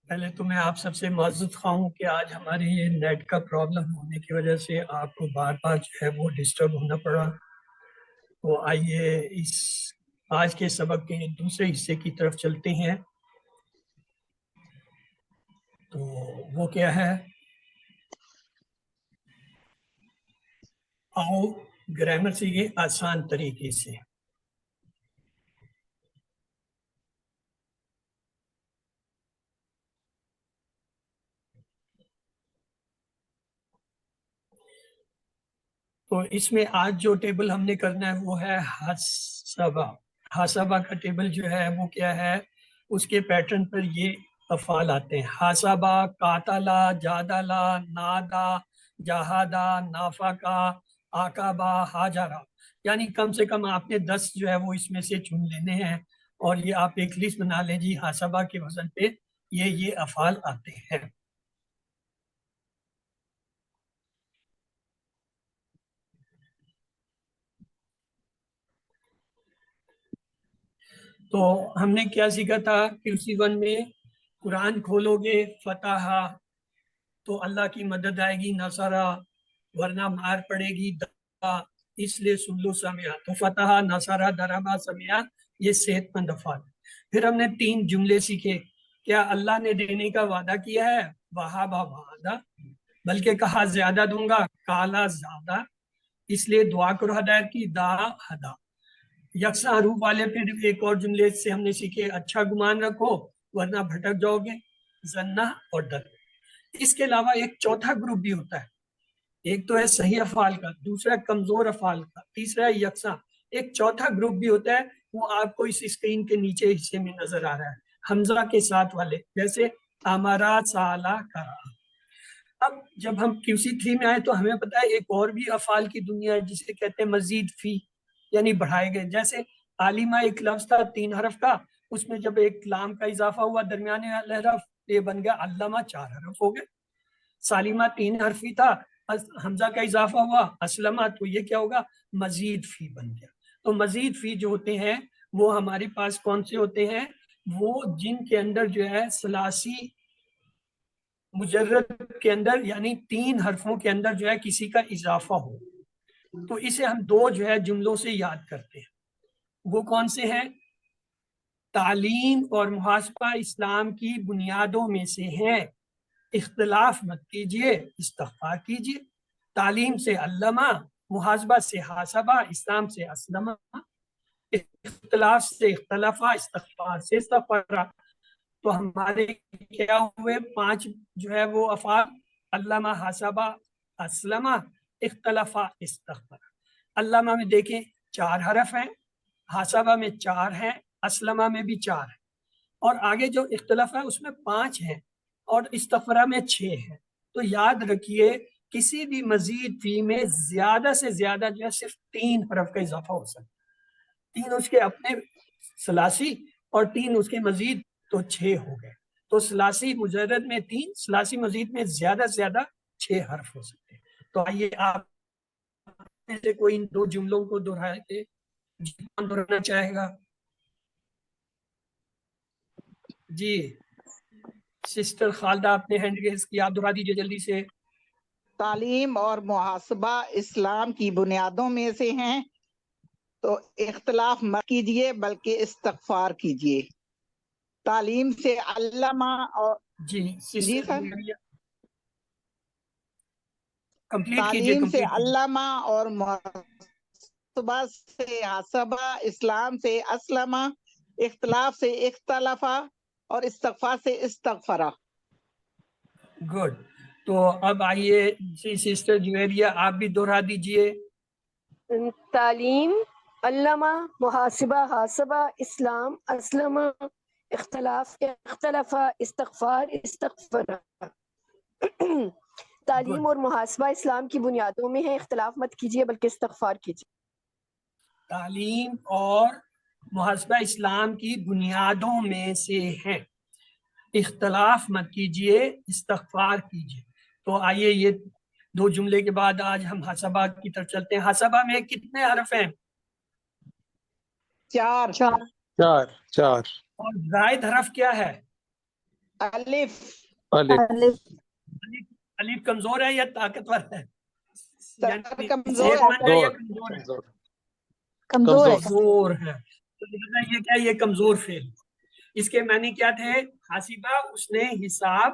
पहले तो मैं आप सबसे माज़रत ख़्वाह हूँ कि आज हमारी ये नेट का प्रॉब्लम होने की वजह से आपको बार बार जो है वो डिस्टर्ब होना पड़ा। तो आइए इस आज के सबक के दूसरे हिस्से की तरफ चलते हैं। तो वो क्या है, आओ ग्रामर से ये आसान तरीके से। तो تو اس میں آج جو ٹیبل ہم نے کرنا ہے وہ ہے حسبہ. حسبہ کا ٹیبل جو ہے وہ کیا ہے، اس کے پیٹرن پر یہ افعال آتے ہیں. حسبہ، قاتلا، جادلا، نادا، جہادا، نافقا، عقبہ، حاجرہ. یعنی کم سے کم آپ نے 10 جو ہے وہ اس میں سے چن لینے ہیں، اور یہ آپ ایک لسٹ بنا لیں جی حسبہ کے وزن پہ یہ افعال آتے ہیں. تو ہم نے کیا سیکھا تھا QC1 میں، قرآن کھولو گے فتح تو اللہ کی مدد آئے گی، نصرہ ورنہ مار پڑے گی، دا اس لیے سلو سمیا. تو فتح، نصرہ، دربا، سمیا یہ صحت مند افعال. پھر ہم نے 3 جملے سیکھے. کیا اللہ نے دینے کا وعدہ کیا ہے؟ وہابا وعدہ، بلکہ کہا زیادہ دوں گا، کالا زیادہ، اس لیے دعا کرو ہدایت کی، دا ہدا. یکساں حروف والے پھر ایک اور جملے سے ہم نے سیکھے، اچھا گمان رکھو ورنہ بھٹک جاؤ گے، زنہ اور ڈر. اس کے علاوہ ایک چوتھا گروپ بھی ہوتا ہے. ایک تو ہے صحیح افعال کا، دوسرا کمزور افعال کا، تیسرا ہے یکساں. ایک چوتھا گروپ بھی ہوتا ہے، وہ آپ کو اس اسکرین کے نیچے حصے میں نظر آ رہا ہے، حمزہ کے ساتھ والے، جیسے امارا، سالا، کرا. اب جب ہم QC3 میں آئے تو ہمیں پتا ہے ایک اور بھی افعال کی دنیا ہے جسے کہتے ہیں مزید فی، یعنی بڑھائے گئے. جیسے عالمہ ایک لفظ تھا 3 حرف کا، اس میں جب ایک لام کا اضافہ ہوا درمیانے والا حرف، یہ بن گیا علامہ، 4 حرف ہو گئے. سالمہ 3 حرفی تھا، حمزہ کا اضافہ ہوا اسلمہ، تو یہ کیا ہوگا، مزید فی بن گیا. تو مزید فی جو ہوتے ہیں وہ ہمارے پاس کون سے ہوتے ہیں؟ وہ جن کے اندر جو ہے ثلاثی مجرد کے اندر، یعنی 3 حرفوں کے اندر جو ہے کسی کا اضافہ ہو. تو اسے ہم 2 جو ہے جملوں سے یاد کرتے ہیں. وہ کون سے ہیں؟ تعلیم اور محاسبہ اسلام کی بنیادوں میں سے ہیں. اختلاف مت کیجیے، استغفار کیجیے. تعلیم سے علمہ، محاسبہ سے حاسبہ، اسلام سے اسلمہ. اختلاف سے اختلافہ، استغفار سے استغفرہ. تو ہمارے کیا ہوئے 5 جو ہے وہ افعال، علامہ، حاسبہ، اسلمہ، اختلافہ، استغفرہ. علامہ میں دیکھیں 4 حرف ہیں، حاسبہ میں 4 ہیں، اسلمہ میں بھی 4 ہیں، اور آگے جو اختلاف ہے اس میں 5 ہیں، اور استغفرہ میں 6 ہیں. تو یاد رکھیے کسی بھی مزید فی میں زیادہ سے زیادہ جو ہے صرف 3 حرف کا اضافہ ہو سکتا ہے. 3 اس کے اپنے ثلاثی اور 3 اس کے مزید، تو 6 ہو گئے. تو ثلاثی مجرد میں 3، ثلاثی مزید میں زیادہ سے زیادہ 6 حرف ہو سکتے ہیں. تو آئیے آپ میں سے کوئی ان 2 جملوں کو دہرائے کے کون دہرانا چاہے گا؟ جی سسٹر خالدہ آپ نے ہینڈ ریز کی، آپ دہرا دیجیے جلدی سے. تعلیم اور محاسبہ اسلام کی بنیادوں میں سے ہیں، تو اختلاف مت کیجیے بلکہ استغفار کیجیے. تعلیم سے علامہ اور جی جی سسٹر سر، کمپلیٹ کیجیے. تعلیم سے علامہ اور محاسبہ سے حاسبہ، اسلام سے اسلمہ، اختلاف سے اختلافہ، اور استغفار سے استغفرہ. گڈ. تو اب آئیے جی سسٹر جویریہ آپ بھی دہرا دیجیے. تعلیم، علامہ، محاسبہ، حاسبہ، اسلام، اسلمہ، اختلاف، اختلافہ، استغفار، استغفرہ. تعلیم اور محاسبہ اسلام کی بنیادوں میں ہے، اختلاف مت کیجیے بلکہ استغفار کیجیے. تعلیم اور محاسبہ اسلام کی بنیادوں میں سے ہیں، اختلاف مت کیجیے، استغفار کیجیے. تو آئیے یہ 2 جملے کے بعد آج ہم حسبہ کی طرف چلتے ہیں. حسبہ میں کتنے حرف ہیں؟ 4. اور زائد حرف کیا ہے؟ الف. الف کمزور ہے یا طاقتور ہے؟ یعنی کمزور صحت مند ہے یا کمزور ہے؟ تو یہ کیا، یہ کمزور فعل. اس کے معنی کیا تھے؟ حاسبہ اس نے حساب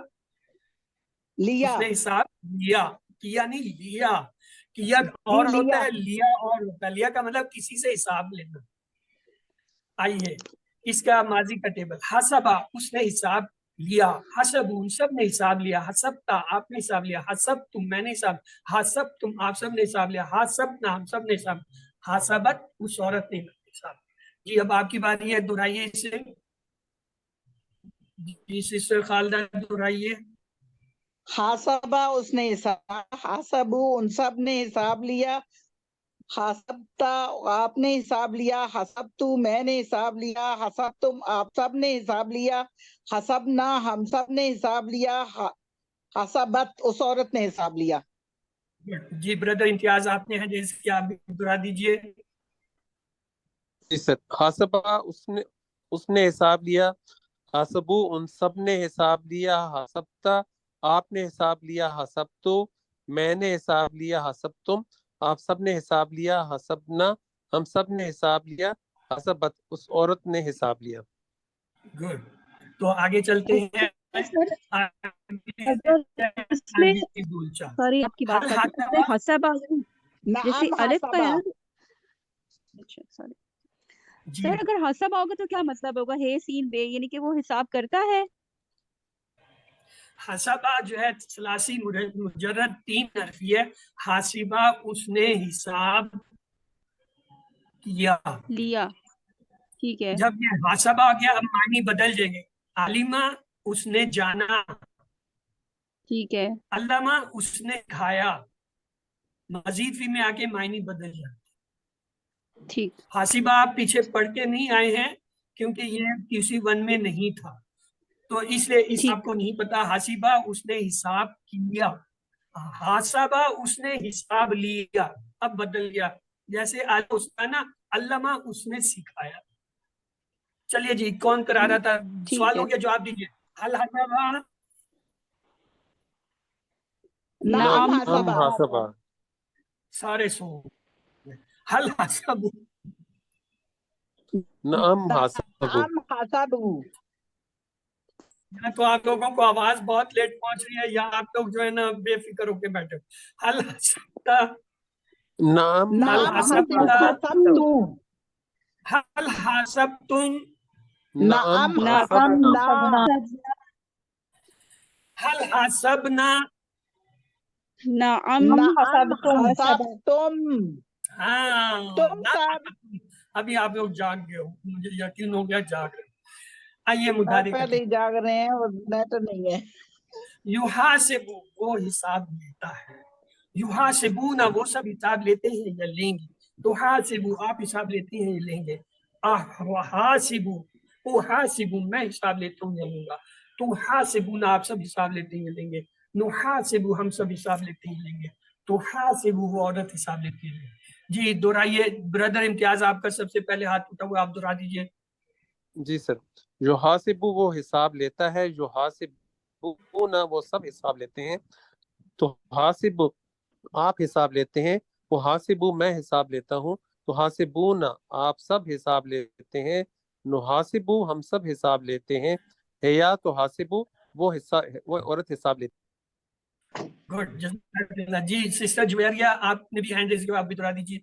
لیا، اس نے حساب لیا، کیا نہیں لیا. کیا اور ہوتا ہے، لیا اور ہوتا ہے. لیا کا مطلب کسی سے حساب لینا. آئیے اس کا ماضی کا ٹیبل، حسبہ اس نے حساب लिया, हसब उन सब ने हिसाब लिया, हसबता आपने हिसाब लिया, हसब तुम मैंने हिसाब, हसब तुम आप सब ने हिसाब लिया, हसब ना हम सब ने हिसाब, हसबत उस औरत ने हिसाब। जी अब आपकी बारी है, दोहराइए इसे। जी सिस्टर खालदा दोहराइए। हासबा उसने हिसाब, हासबू उन सब ने हिसाब लिया, हसबता आपने हिसाब लिया, हसबतु मैंने हिसाब लिया, हसब तुम आप सब ने हिसाब लिया, हसबना हम सब ने हिसाब लिया, हसबत उस औरत ने हिसाब लिया। जी ब्रदर इम्तियाज आपने है जैसे कि आप भी दोहरा दीजिए। जी सर, हासबा उसने उसने हिसाब लिया, हासबू उन सब ने हिसाब लिया, हसबता आपने हिसाब लिया, हसबतु मैंने हिसाब लिया, हसब तुम आप सब ने हिसाब लिया, हसबना हम सब ने हिसाब लिया, हसबत उस औरत ने हिसाब लिया। गुड, तो आगे चलते हैं। सर आगे अगर इसमें बोलचाल। सॉरी आपकी बात हल काट रही हूँ, हसबा हसब जैसे नाम अलिफ का है हासबा, ना, अच्छा सॉरी जी सर, अगर हसब होगा तो क्या मतलब होगा, हे सीन बे, यानी कि वो हिसाब करता है। हसबा जो है सलासी मुजर्रद 3 हरफी है, हासिबा उसने हिसाब किया। लिया, ठीक है, जब ये हासबा आ गया अब मानी बदल जाएंगे, आलिमा उसने जाना, ठीक है, अल्लामा उसने खाया, मजीद फी में आके मायनी बदल जाए। ठीक, हासिबा आप पीछे पढ़ के नहीं आए हैं क्योंकि ये किसी वन में नहीं था, तो इसलिए इस ठीक, आपको नहीं पता। हासिबा उसने हिसाब किया, हासाबा उसने हिसाब लिया, अब बदल गया। जैसे आज उसका ना अल्लामा उसने सिखाया। चलिए जी, कौन करा रहा था, ठीक सवाल हो है। गया, जवाब दीजिए। हल हासाबा, नाम नाम नाम हासबा, हासबा, सारे सो हल हासाबू, नाम हासबु, नाम हासबू, या तो आप लोगों को आवाज बहुत लेट पहुंच रही है या आप लोग जो है ना बेफिक्र होके बैठे हो। हल हसबता, नाम हल नाम हसबता, हसबतु, हल हसब तुम, नाम नाम नाम हसबना, हल हसबना, नाम नाम हसब, हसबतुम, हाँ तुम ना, सब। अभी आप लोग जाग गए हो, मुझे यकीन हो गया जाग रहे हो। आइए मुदारी पहले ही जाग रहे हैं और नेट नहीं है। युहासिबु वो हिसाब लेता है, युहासिबूना वो सब हिसाब लेते हैं या लेंगे, तुहासिबु आप हिसाब लेते हैं या लेंगे, हासिबु उहासिबु मैं हिसाब लेता हूँ या लूंगा, तुहासिबूना आप सब हिसाब लेते हैं या लेंगे, नुहासिबु हम सब हिसाब लेते हैं लेंगे, तुहासिबु वो औरत हिसाब लेती है। जी दोहराइए ब्रदर इम्तियाज, आपका सबसे पहले हाथ उठा हुआ, आप दोहरा दीजिए। जी सर, जो हासिबु वो हिसाब लेता है, जो हासिबु ना वो सब हिसाब लेते हैं, तो हासिबु आप हिसाब लेते हैं, वो हासिबु मैं हिसाब लेता हूँ, तो हासिबु ना आप सब हिसाब लेते हैं, नुहासिबु हम सब हिसाब लेते हैं, या तो हासिबु वो औरत हिसाब लेती गुड, जी सिस्टर जुवेरिया आपने भी हैंड रेज किया, आप भी दोहरा दीजिए।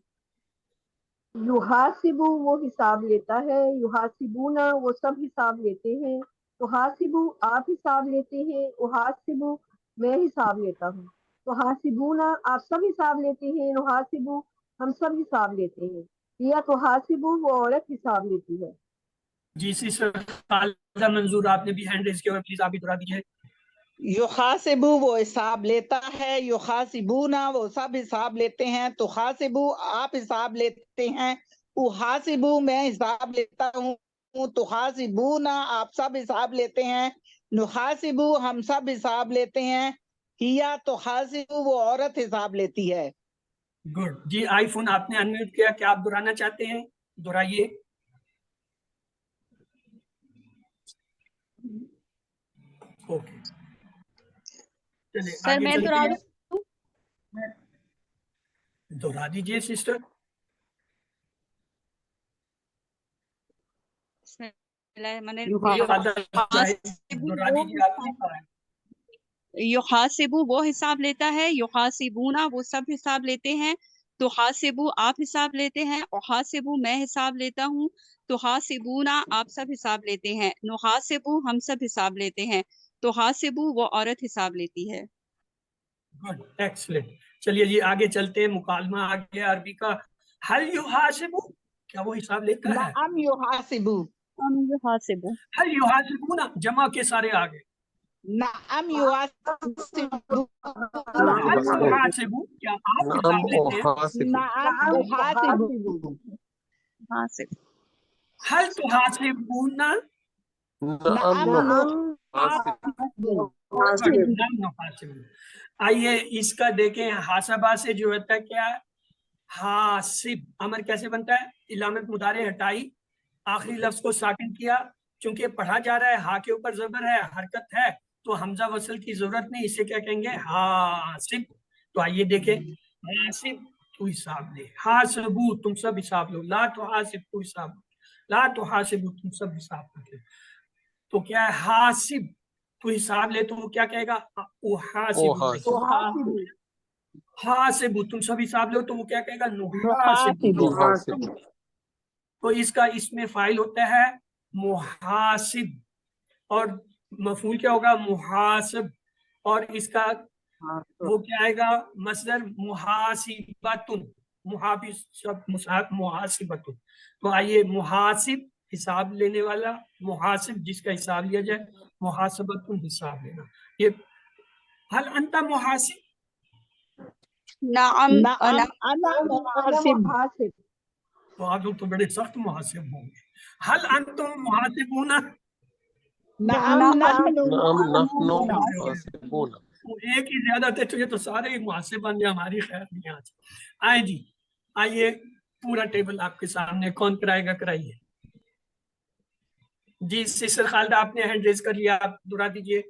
युहासिबु वो हिसाब लेता है, युहासिबूना वो सब हिसाब लेते हैं, तुहासिबु आप हिसाब लेते हैं, उहासिबु मैं हिसाब लेता हूँ, तुहासिबूना आप सब हिसाब लेते हैं, नुहासिबु हम सब हिसाब लेते हैं, या तुहासिबु वो औरत हिसाब लेती है। जी सिस्टर खालिदा मंजूर आपने भी हैंड रेज किया, प्लीज आप भी दोहरा दीजिए। युहासिबु वो हिसाब लेता है, युहासिबूना वो सब हिसाब लेते हैं, तुहासिबु आप हिसाब लेते हैं, उहासिबु मैं हिसाब लेता हूँ, तुहासिबूना आप सब हिसाब लेते हैं, नुहासिबु हम सब हिसाब लेते हैं, हिया तुहासिबु वो औरत हिसाब लेती है। गुड, जी आईफोन आपने अनम्यूट किया, क्या आप दोहराना चाहते हैं, दोहराइए। ओके चलिए सर आगे मैं चलते दोहरा हैं, दूं, दोहरा दीजिए सिस्टर। बिस्मिल्लाहिर्रहमानिर्रहीम। दोहरा दीजिए, आपने कहा। युहासिबु वो हिसाब लेता है, युहासिबूना वो सब हिसाब लेते हैं, تو حاسبو آپ حساب لیتے ہیں، اور حاسبو میں حساب لیتا ہوں، تو حاسبونا آپ سب حساب لیتے ہیں، نحاسبو ہم سب حساب لیتے ہیں، تو حاسبو وہ عورت حساب لیتی ہے۔ Good, excellent. چلیے جی آگے چلتے ہیں، مکالمہ آ گیا عربی کا۔ حل یحاسبو، کیا وہ حساب لیتا ہے؟ نعم یحاسبو، ہم حاسبو، حل یحاسبونا جمع کے سارے آگے۔ نعم یحاسبو، حل تحاسبو، کیا آپ نعم حساب لیتے ہیں؟ احاسب، نعم احاسبو، حاسب، حل تحاسبونا، نعم نعم نحاسب، نعم نحاسبو۔ آئیے اس کا دیکھیں، حاسبہ سے جو ہوتا ہے کیا ہے؟ حاسب، امر کیسے بنتا ہے؟ علامت مضارع ہٹائی، آخری لفظ کو ساکن کیا، چونکہ پڑھا جا رہا ہے، ہا کے اوپر زبر ہے، حرکت ہے، تو حمزہ وصل کی ضرورت نہیں، اسے کیا کہیں گے؟ حاسب۔ تو آئیے دیکھیں، حاسب تو حساب لے، حاسبو تم سب حساب لو، لا تحاسب تو حساب لو، لا تحاسبو تم سب حساب کر لو۔ تو کیا ہے؟ حاسب تو حساب لے، تو وہ کیا کہے گا؟ احاسب۔ احاسب، احاسبو، حاسبو تم سب حساب لو، تو وہ کیا کہے گا؟ نحاسب۔ نحاسبو، نحاسب، تو اس کا اس میں فاعل ہوتا ہے محاسب، اور مفعول کیا ہوگا؟ محاسب، اور اس کا وہ کیا آئے گا؟ مصدر محاسبتن، محاسبتن۔ تو آئیے، محاسب حساب لینے والا، محاسب جس کا حساب لیا جائے، محاسبتن حساب لینا۔ یہ حل انت محاسب، نعم، نعم انا محاسب، محاسب، تو آپ لوگ تو بڑے سخت محاسب ہوں گے۔ حل انتم محاسبون، نعم نحن نعم نحن محاسبون، محاسبون، ایک ہی زیادہ تھے، تو یہ تو سارے ہی محاسب بن گئے، ہماری خیر نہیں آج۔ آئے جی، آئیے پورا ٹیبل آپ کے سامنے، کون کرائے گا کرائیے جی۔ سسٹر خالدہ آپ نے ہینڈ ریز کر لیا، آپ دہرا دیجئے۔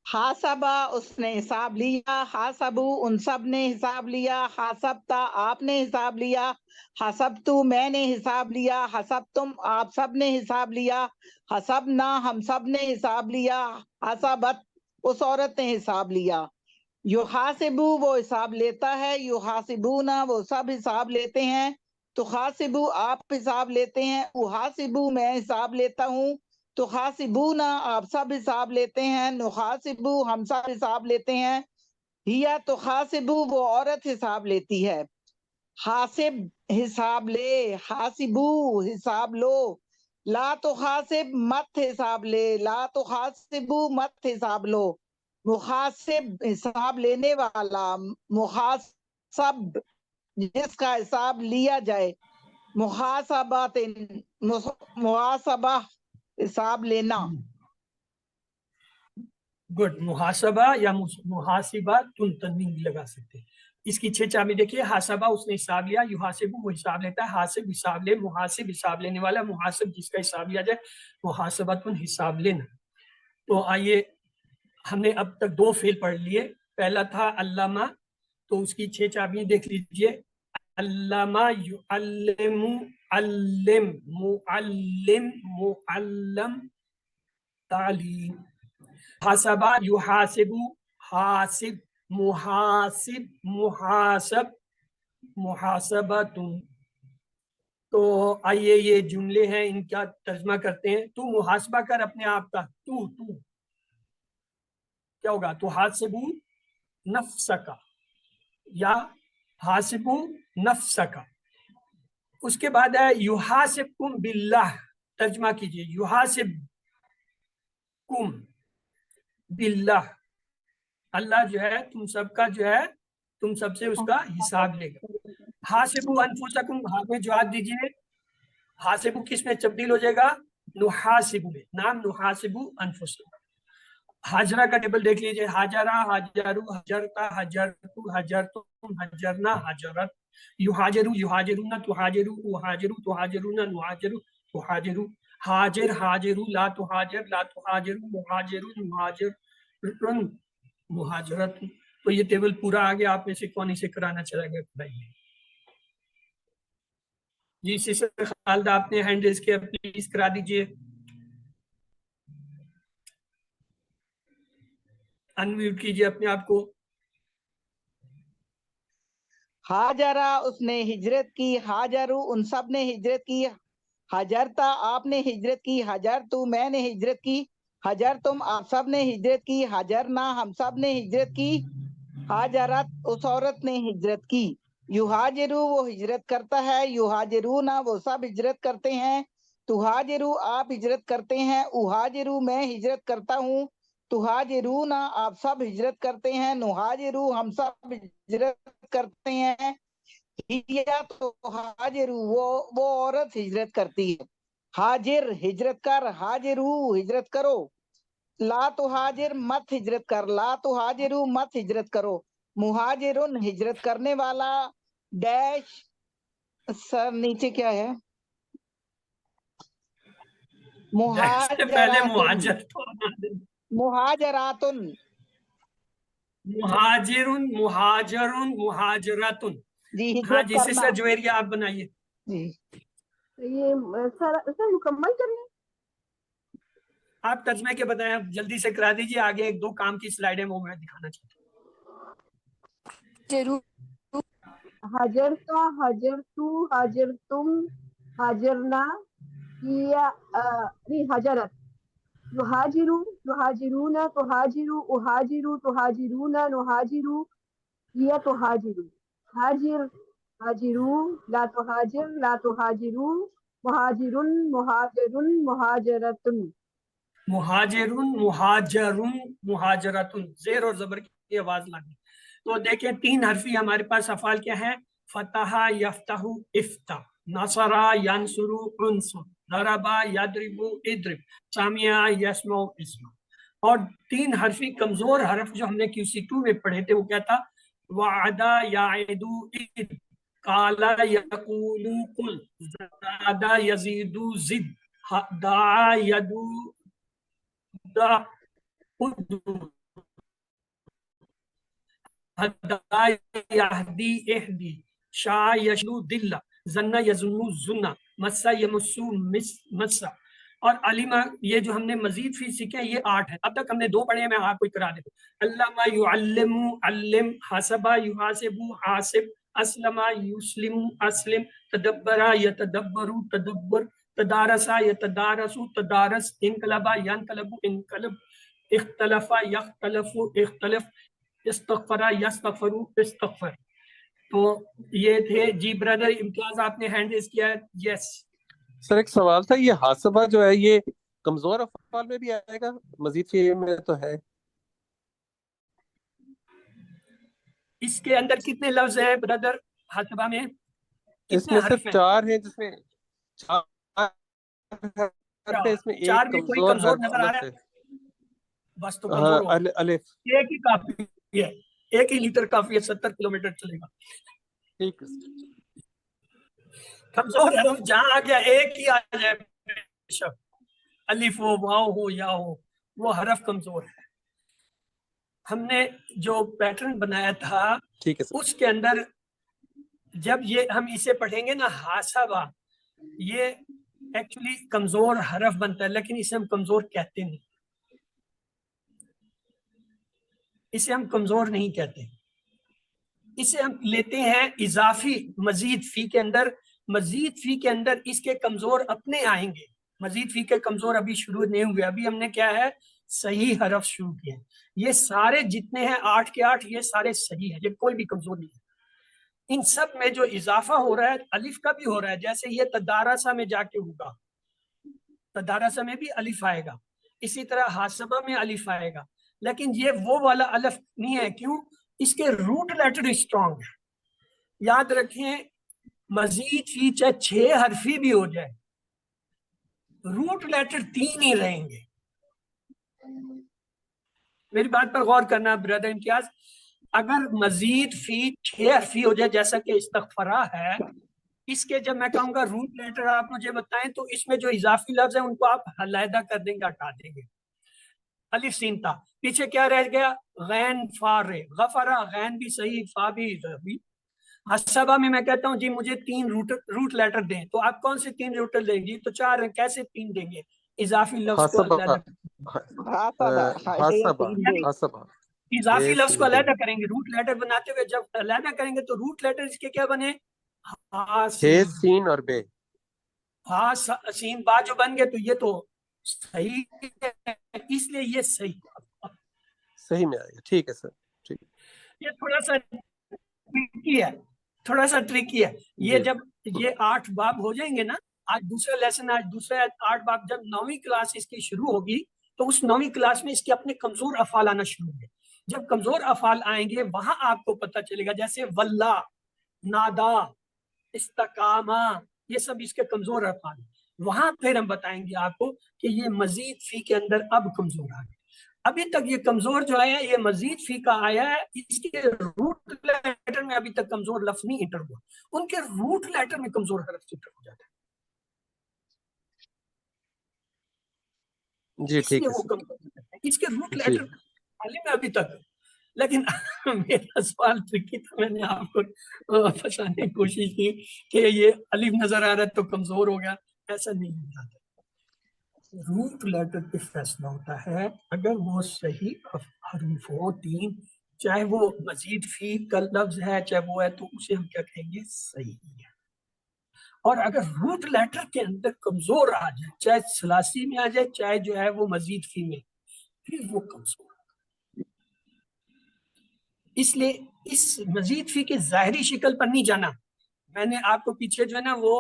حاسبہ اس نے حساب لیا، حاسبو ان سب نے حساب لیا، حاسبتا آپ نے حساب لیا، حسبتو میں نے حساب لیا، حسبتم آپ سب نے حساب لیا، حسبنا ہم سب نے حساب لیا، حسبت اس عورت نے حساب لیا۔ یحاسبو وہ حساب لیتا ہے، یحاسبونا وہ سب حساب لیتے ہیں، تحاسبو آپ حساب لیتے ہیں، احاسبو میں حساب لیتا ہوں، تو حاسبونا آپ سب حساب لیتے ہیں، نحاسبو ہم سب حساب لیتے ہیں، ہیا تو حاسبو وہ عورت حساب لیتی ہے، حاسب حساب لے، حاسبو حساب لو، لا تو حاسب مت حساب لے، لا تو حاسبو مت حساب لو، محاسب حساب لینے والا، محاسب جس کا حساب لیا جائے، محاسبات محاسبہ حساب لینا، گڈ، محاسبہ یا محاسبہ تم تنوین بھی لگا سکتے ہیں۔ اس کی 6 چابی دیکھیے، حاسبہ اس نے حساب لیا، یحاسبو وہ حساب لیتا ہے، حاسب حساب لے، محاسب حساب لینے والا، محاسب جس کا حساب لیا جائے، محاسبتن حساب لینا۔ تو آئیے، ہم نے اب تک 2 فعل پڑھ لیے، پہلا تھا علامہ، تو اس کی 6 چابیاں دیکھ لیجئے، علامہ، یعلم، علم، معلم، معلم، تعلیم۔ حاسبہ، یحاسب، حاسب، محاسب، محاسب، محاسبۃ۔ تو آئیے یہ جملے ہیں، ان کا ترجمہ کرتے ہیں۔ تو محاسبہ کر اپنے آپ کا، تو کیا ہوگا؟ تو حاسبو نفسکا، یا حاسبو نفسکا۔ اس کے بعد ہے یحاسبکم باللہ، ترجمہ کیجئے، یحاسبکم باللہ، اللہ جو ہے تم سب کا جو ہے، تم سب سے اس کا حساب لے گا۔ حاسبو انفسکم، ہاتھ میں جواب دیجئے، حاسبو کس میں تبدیل ہو جائے گا؟ نحاسبو میں، نام نحاسبو انفسکم۔ حاجرہ کا ٹیبل دیکھ لیجئے، حاجرہ، حاجرو، حجرتا، حجرتو، حجرتم، حجرنا، حجرت۔ یحاجرو، یحاجرون، تحاجرو، احاجرو، تحاجرون، نحاجرو، تحاجرو۔ حاجر، حاجرو، لا تحاجر، لا تحاجرو، مہاجرو، مہاجرن، مہاجرت۔ تو یہ ٹیبل پورا آ گیا، آپ میں سے کون اسے کرانا چاہے گا بتائیے جی۔ سسٹر خالدہ آپ نے ہینڈ ریز کیا، پلیز کرا دیجئے، انمیوٹ کیجئے اپنے آپ کو۔ हाजरा उसने हिजरत की, हाजरू उन सब ने हिजरत की, हजरता आप ने हिजरत की, हजर तू मैंने हिजरत की, हजर तुम आप सब ने हिजरत की, हजरना हम सब ने हिजरत की, हाजरत उस औरत ने हिजरत की। युहाजिरू वो हिजरत करता है, युहाजिरूना वो सब हिजरत करते हैं, तुहाजिरू आप हिजरत करते हैं, उहाजिरू मैं हिजरत करता हूँ, तुहाजिरूना आप सब हिजरत करते हैं, नुहाजिरू हम सब हिजरत करते हैं, हिया तो हाजिरू वो औरत हिजरत करती है। हाजिर हिजरत कर, हाजिरू हिजरत करो, ला तो हाजिर मत हिजरत कर, ला तो हाजिरू मत हिजरत करो, मुहाजिरुन हिजरत करने वाला, डैश सर नीचे क्या है, से पहले मुहाजरातुन, मुहाजरातुन मुहाजिरुन, मुहाजरुन, मुहाजरातुन। जी हाँ हिजरत जी, करना सिस्टर जुवेरिया आप बनाइए। जी। ये सर मुकम्मल करें। आप तर्जमे के बताएं, आप जल्दी से करा दीजिए। आगे एक दो काम की स्लाइड है, वो मैं दिखाना चाहता हूँ। हजरता, हजरतू, हजरतुम, हजरना, हिया नहीं हजरत, युहाजिरू, युहाजिरूना, तुहाजिरू, उहाजिरू, तुहाजिरूना, नुहाजिरू, हिया तुहाजिरू, हाजिर, हाजिरू, ला तुहाजिर, ला तुहाजिरू, मुहाजिरुन, मुहाजिरुन, मुहाजरतुन। मुहाजिरुन, मुहाजरुन, मुहाजरतुन, जेर और जबर की आवाज लानी। तो देखें, तीन हरफी हमारे पास अफाल क्या है? फतहा यफ्तहु इफ्ता, नसरा यंसुरु उनसुर, दरबा यदरिबु इद्रिब, सामिया यस्मउ इस्मा। और तीन हरफी कमजोर हरफ जो हमने QC2 में पढ़े थे, वो क्या था? वादा याइदु इद, काला यकूलु कुल, ज़ादा यजीदु जिद, दा यदु दा उदु, हदा यहदी इहदी, शा यशलु दिल्ला, जन्ना यजुन्नु जुन्ना, मस्सा यमुस्सु मस्सा। और अलीमा, ये जो हमने मजीद फी सीखे हैं, ये 8 है। अब तक हमने 2 पढ़े हैं, मैं आपको करा देता हूँ। अल्लामा युअल्लिमु अल्लिम, हसबा युहासिबु हासिब, अस्लमा युस्लिमु अस्लिम, तदब्बरा यतदब्बरु तदब्बर, तदारसा यतदारसु तदारस, इनकलबा यनकलबु इनकलब, इख्तलफा यख्तलफु इख्तलफ, इस्तगफरा यस्तगफरु इस्तगफर। तो ये थे जी। ब्रदर इम्तियाज, आपने हैंड रेज किया है। यस सर, एक सवाल था, ये हासबा जो है ये कमजोर अफआल में भी आएगा? मजीद फील में तो है। इसके अंदर कितने लफ्ज हैं ब्रदर हासबा में? इसमें सिर्फ 4 हैं, जिसमें 4 हर्फ है, इसमें 4 एक में कोई कमजोर कमजोर हर्फ नजर आ अलिफ रहा है। है? बस तो कमजोर हो, अलिफ। एक ही काफी है, 1 ही लीटर काफी है, 70 किलोमीटर चलेगा। ठीक है। कमजोर हरफ जहां आ गया एक ही आ जाए, बेशक अलिफ हो, वाव हो, या हो, वो हरफ कमजोर है। हमने जो पैटर्न बनाया था, ठीक है सर। उसके अंदर जब ये हम इसे पढ़ेंगे ना, हासबा, ये एक्चुअली कमजोर हरफ बनता है, लेकिन इसे हम कमजोर कहते नहीं, इसे हम कमजोर नहीं कहते। इसे हम लेते हैं इजाफी मजीद फी के अंदर। मजीद फी के अंदर इसके कमजोर अपने आएंगे। मजीद फी के कमजोर अभी शुरू नहीं हुए, अभी हमने क्या है, सही हरफ शुरू किए। ये सारे जितने हैं 8 के 8, ये सारे सही है, ये कोई भी कमजोर नहीं है। इन सब में जो इजाफा हो रहा है, अलिफ का भी हो रहा है। जैसे ये तदारसा में जाके होगा, तदारसा में भी अलिफ आएगा, इसी तरह हासबा में अलिफ आएगा, लेकिन ये वो वाला अलिफ नहीं है। क्यों? इसके रूट लेटर स्ट्रॉन्ग है। याद रखें, मजीद फी चाहे 6 हरफी भी हो जाए, रूट लेटर 3 ही रहेंगे। मेरी बात पर गौर करना ब्रदर इम्तियाज। अगर मजीद फी 6 हरफी हो जाए, जैसा कि इस्तगफरा है, इसके जब मैं कहूंगा रूट लेटर आप मुझे बताएं, तो इसमें जो इजाफी लफ्ज है उनको आप अलहदा कर देंगे, हटा देंगे। अलिफ सीन था, पीछे क्या रह गया? गैन फा रे, गफरा, गैन भी सही, फा भी। हसबा में मैं कहता हूँ जी मुझे 3 रूट लेटर दें, तो आप कौन से 3 रूट देंगे? तो 4 हैं, कैसे 3 देंगे? इजाफी लफ्ज को हासबा, अलग। हासबा, हासबा। इजाफी लफ्ज को हे अलहदा करेंगे, रूट लेटर बनाते हुए जब अलहदा करेंगे तो रूट लेटर इसके क्या बने, हा हे सीन और बे। हा सीन बा जो बन गए तो ये तो सही है, इसलिए ये सही सही में आएगा। ठीक है सर, ठीक। ये थोड़ा सा ट्रिकी है, थोड़ा सा ट्रिकी है ये। जी। जब ये 8 बाब हो जाएंगे ना, आज दूसरा लेसन, आज दूसरे 8 बाब, जब 9वीं क्लास इसकी शुरू होगी तो उस 9वीं क्लास में इसके अपने कमजोर अफाल आना शुरू होंगे। जब कमजोर अफाल आएंगे वहां आपको पता चलेगा, जैसे वल्ला, नादा, इस्तकामा, ये सब इसके कमजोर अफाल। वहां फिर हम बताएंगे आपको कि ये मजीद फी के अंदर अब कमजोर आ गए। अभी तक ये कमजोर जो है ये मजीद फी का आया है, इसके रूट लेटर में अभी तक कमजोर लफ्ज नहीं इंटर हुआ, उनके रूट लेटर में कमजोर हरफ इंटर हो जाता है, जी ठीक इसलिए है वो सर। कमजोर हो जाता है। इसके रूट जी लेटर खाली में अभी तक, लेकिन मेरा सवाल ट्रिकी था, मैंने आपको फंसाने की कोशिश की कि ये अलिफ नजर आ रहा है तो कमजोर हो गया, ऐसा नहीं होता। रूट लेटर पे फैसला होता है, अगर वो सही हरूफ हो 3, चाहे वो मजीद फी का लफ्ज है चाहे वो है, तो उसे हम क्या कहेंगे, सही है। और अगर रूट लेटर के अंदर कमजोर आ जाए, चाहे सलासी में आ जाए चाहे जो है वो मजीद फी में, फिर वो कमजोर। इसलिए इस मजीद फी के जाहिरी शक्ल पर नहीं जाना। मैंने आपको पीछे जो है ना वो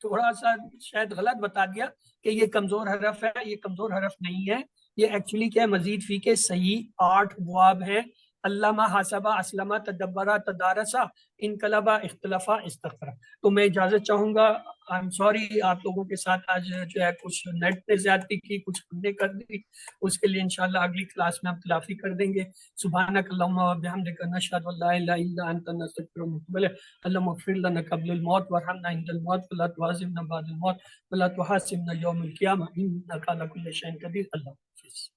थोड़ा सा शायद गलत बता दिया कि ये कमजोर हरफ है, ये कमजोर हरफ नहीं है। ये एक्चुअली क्या है, मजीद फी के सही 8 अबवाब हैं। अल्लामा, हासबा, असलमा, तदब्बरा, तदारसा, इनकलबा, इख्तलफा, इस्तगफरा। तो मैं इजाजत चाहूंगा, आई एम सॉरी, आप लोगों के साथ आज जो है कुछ नेट पे ज्यादती की, कुछ हमने कर दी, उसके लिए इंशाल्लाह अगली क्लास में हम तलाफी कर देंगे। सुभानक अल्लाहुम्मा व बिहम्दिका नशहदु अल्ला इलाहा इल्ला अंता नस्तगफिरुका व नतूबु इलैक। अल्लाहुम्मा इग़फिर लना क़ब्लल मौत वरहमना इंदल मौत वला तुआज़िबना बअदल मौत वला तुहासिबना यौमल क़ियामह इन्नका अला कुल्लि शैइन क़दीर। अल्लाह हाफ़िज़।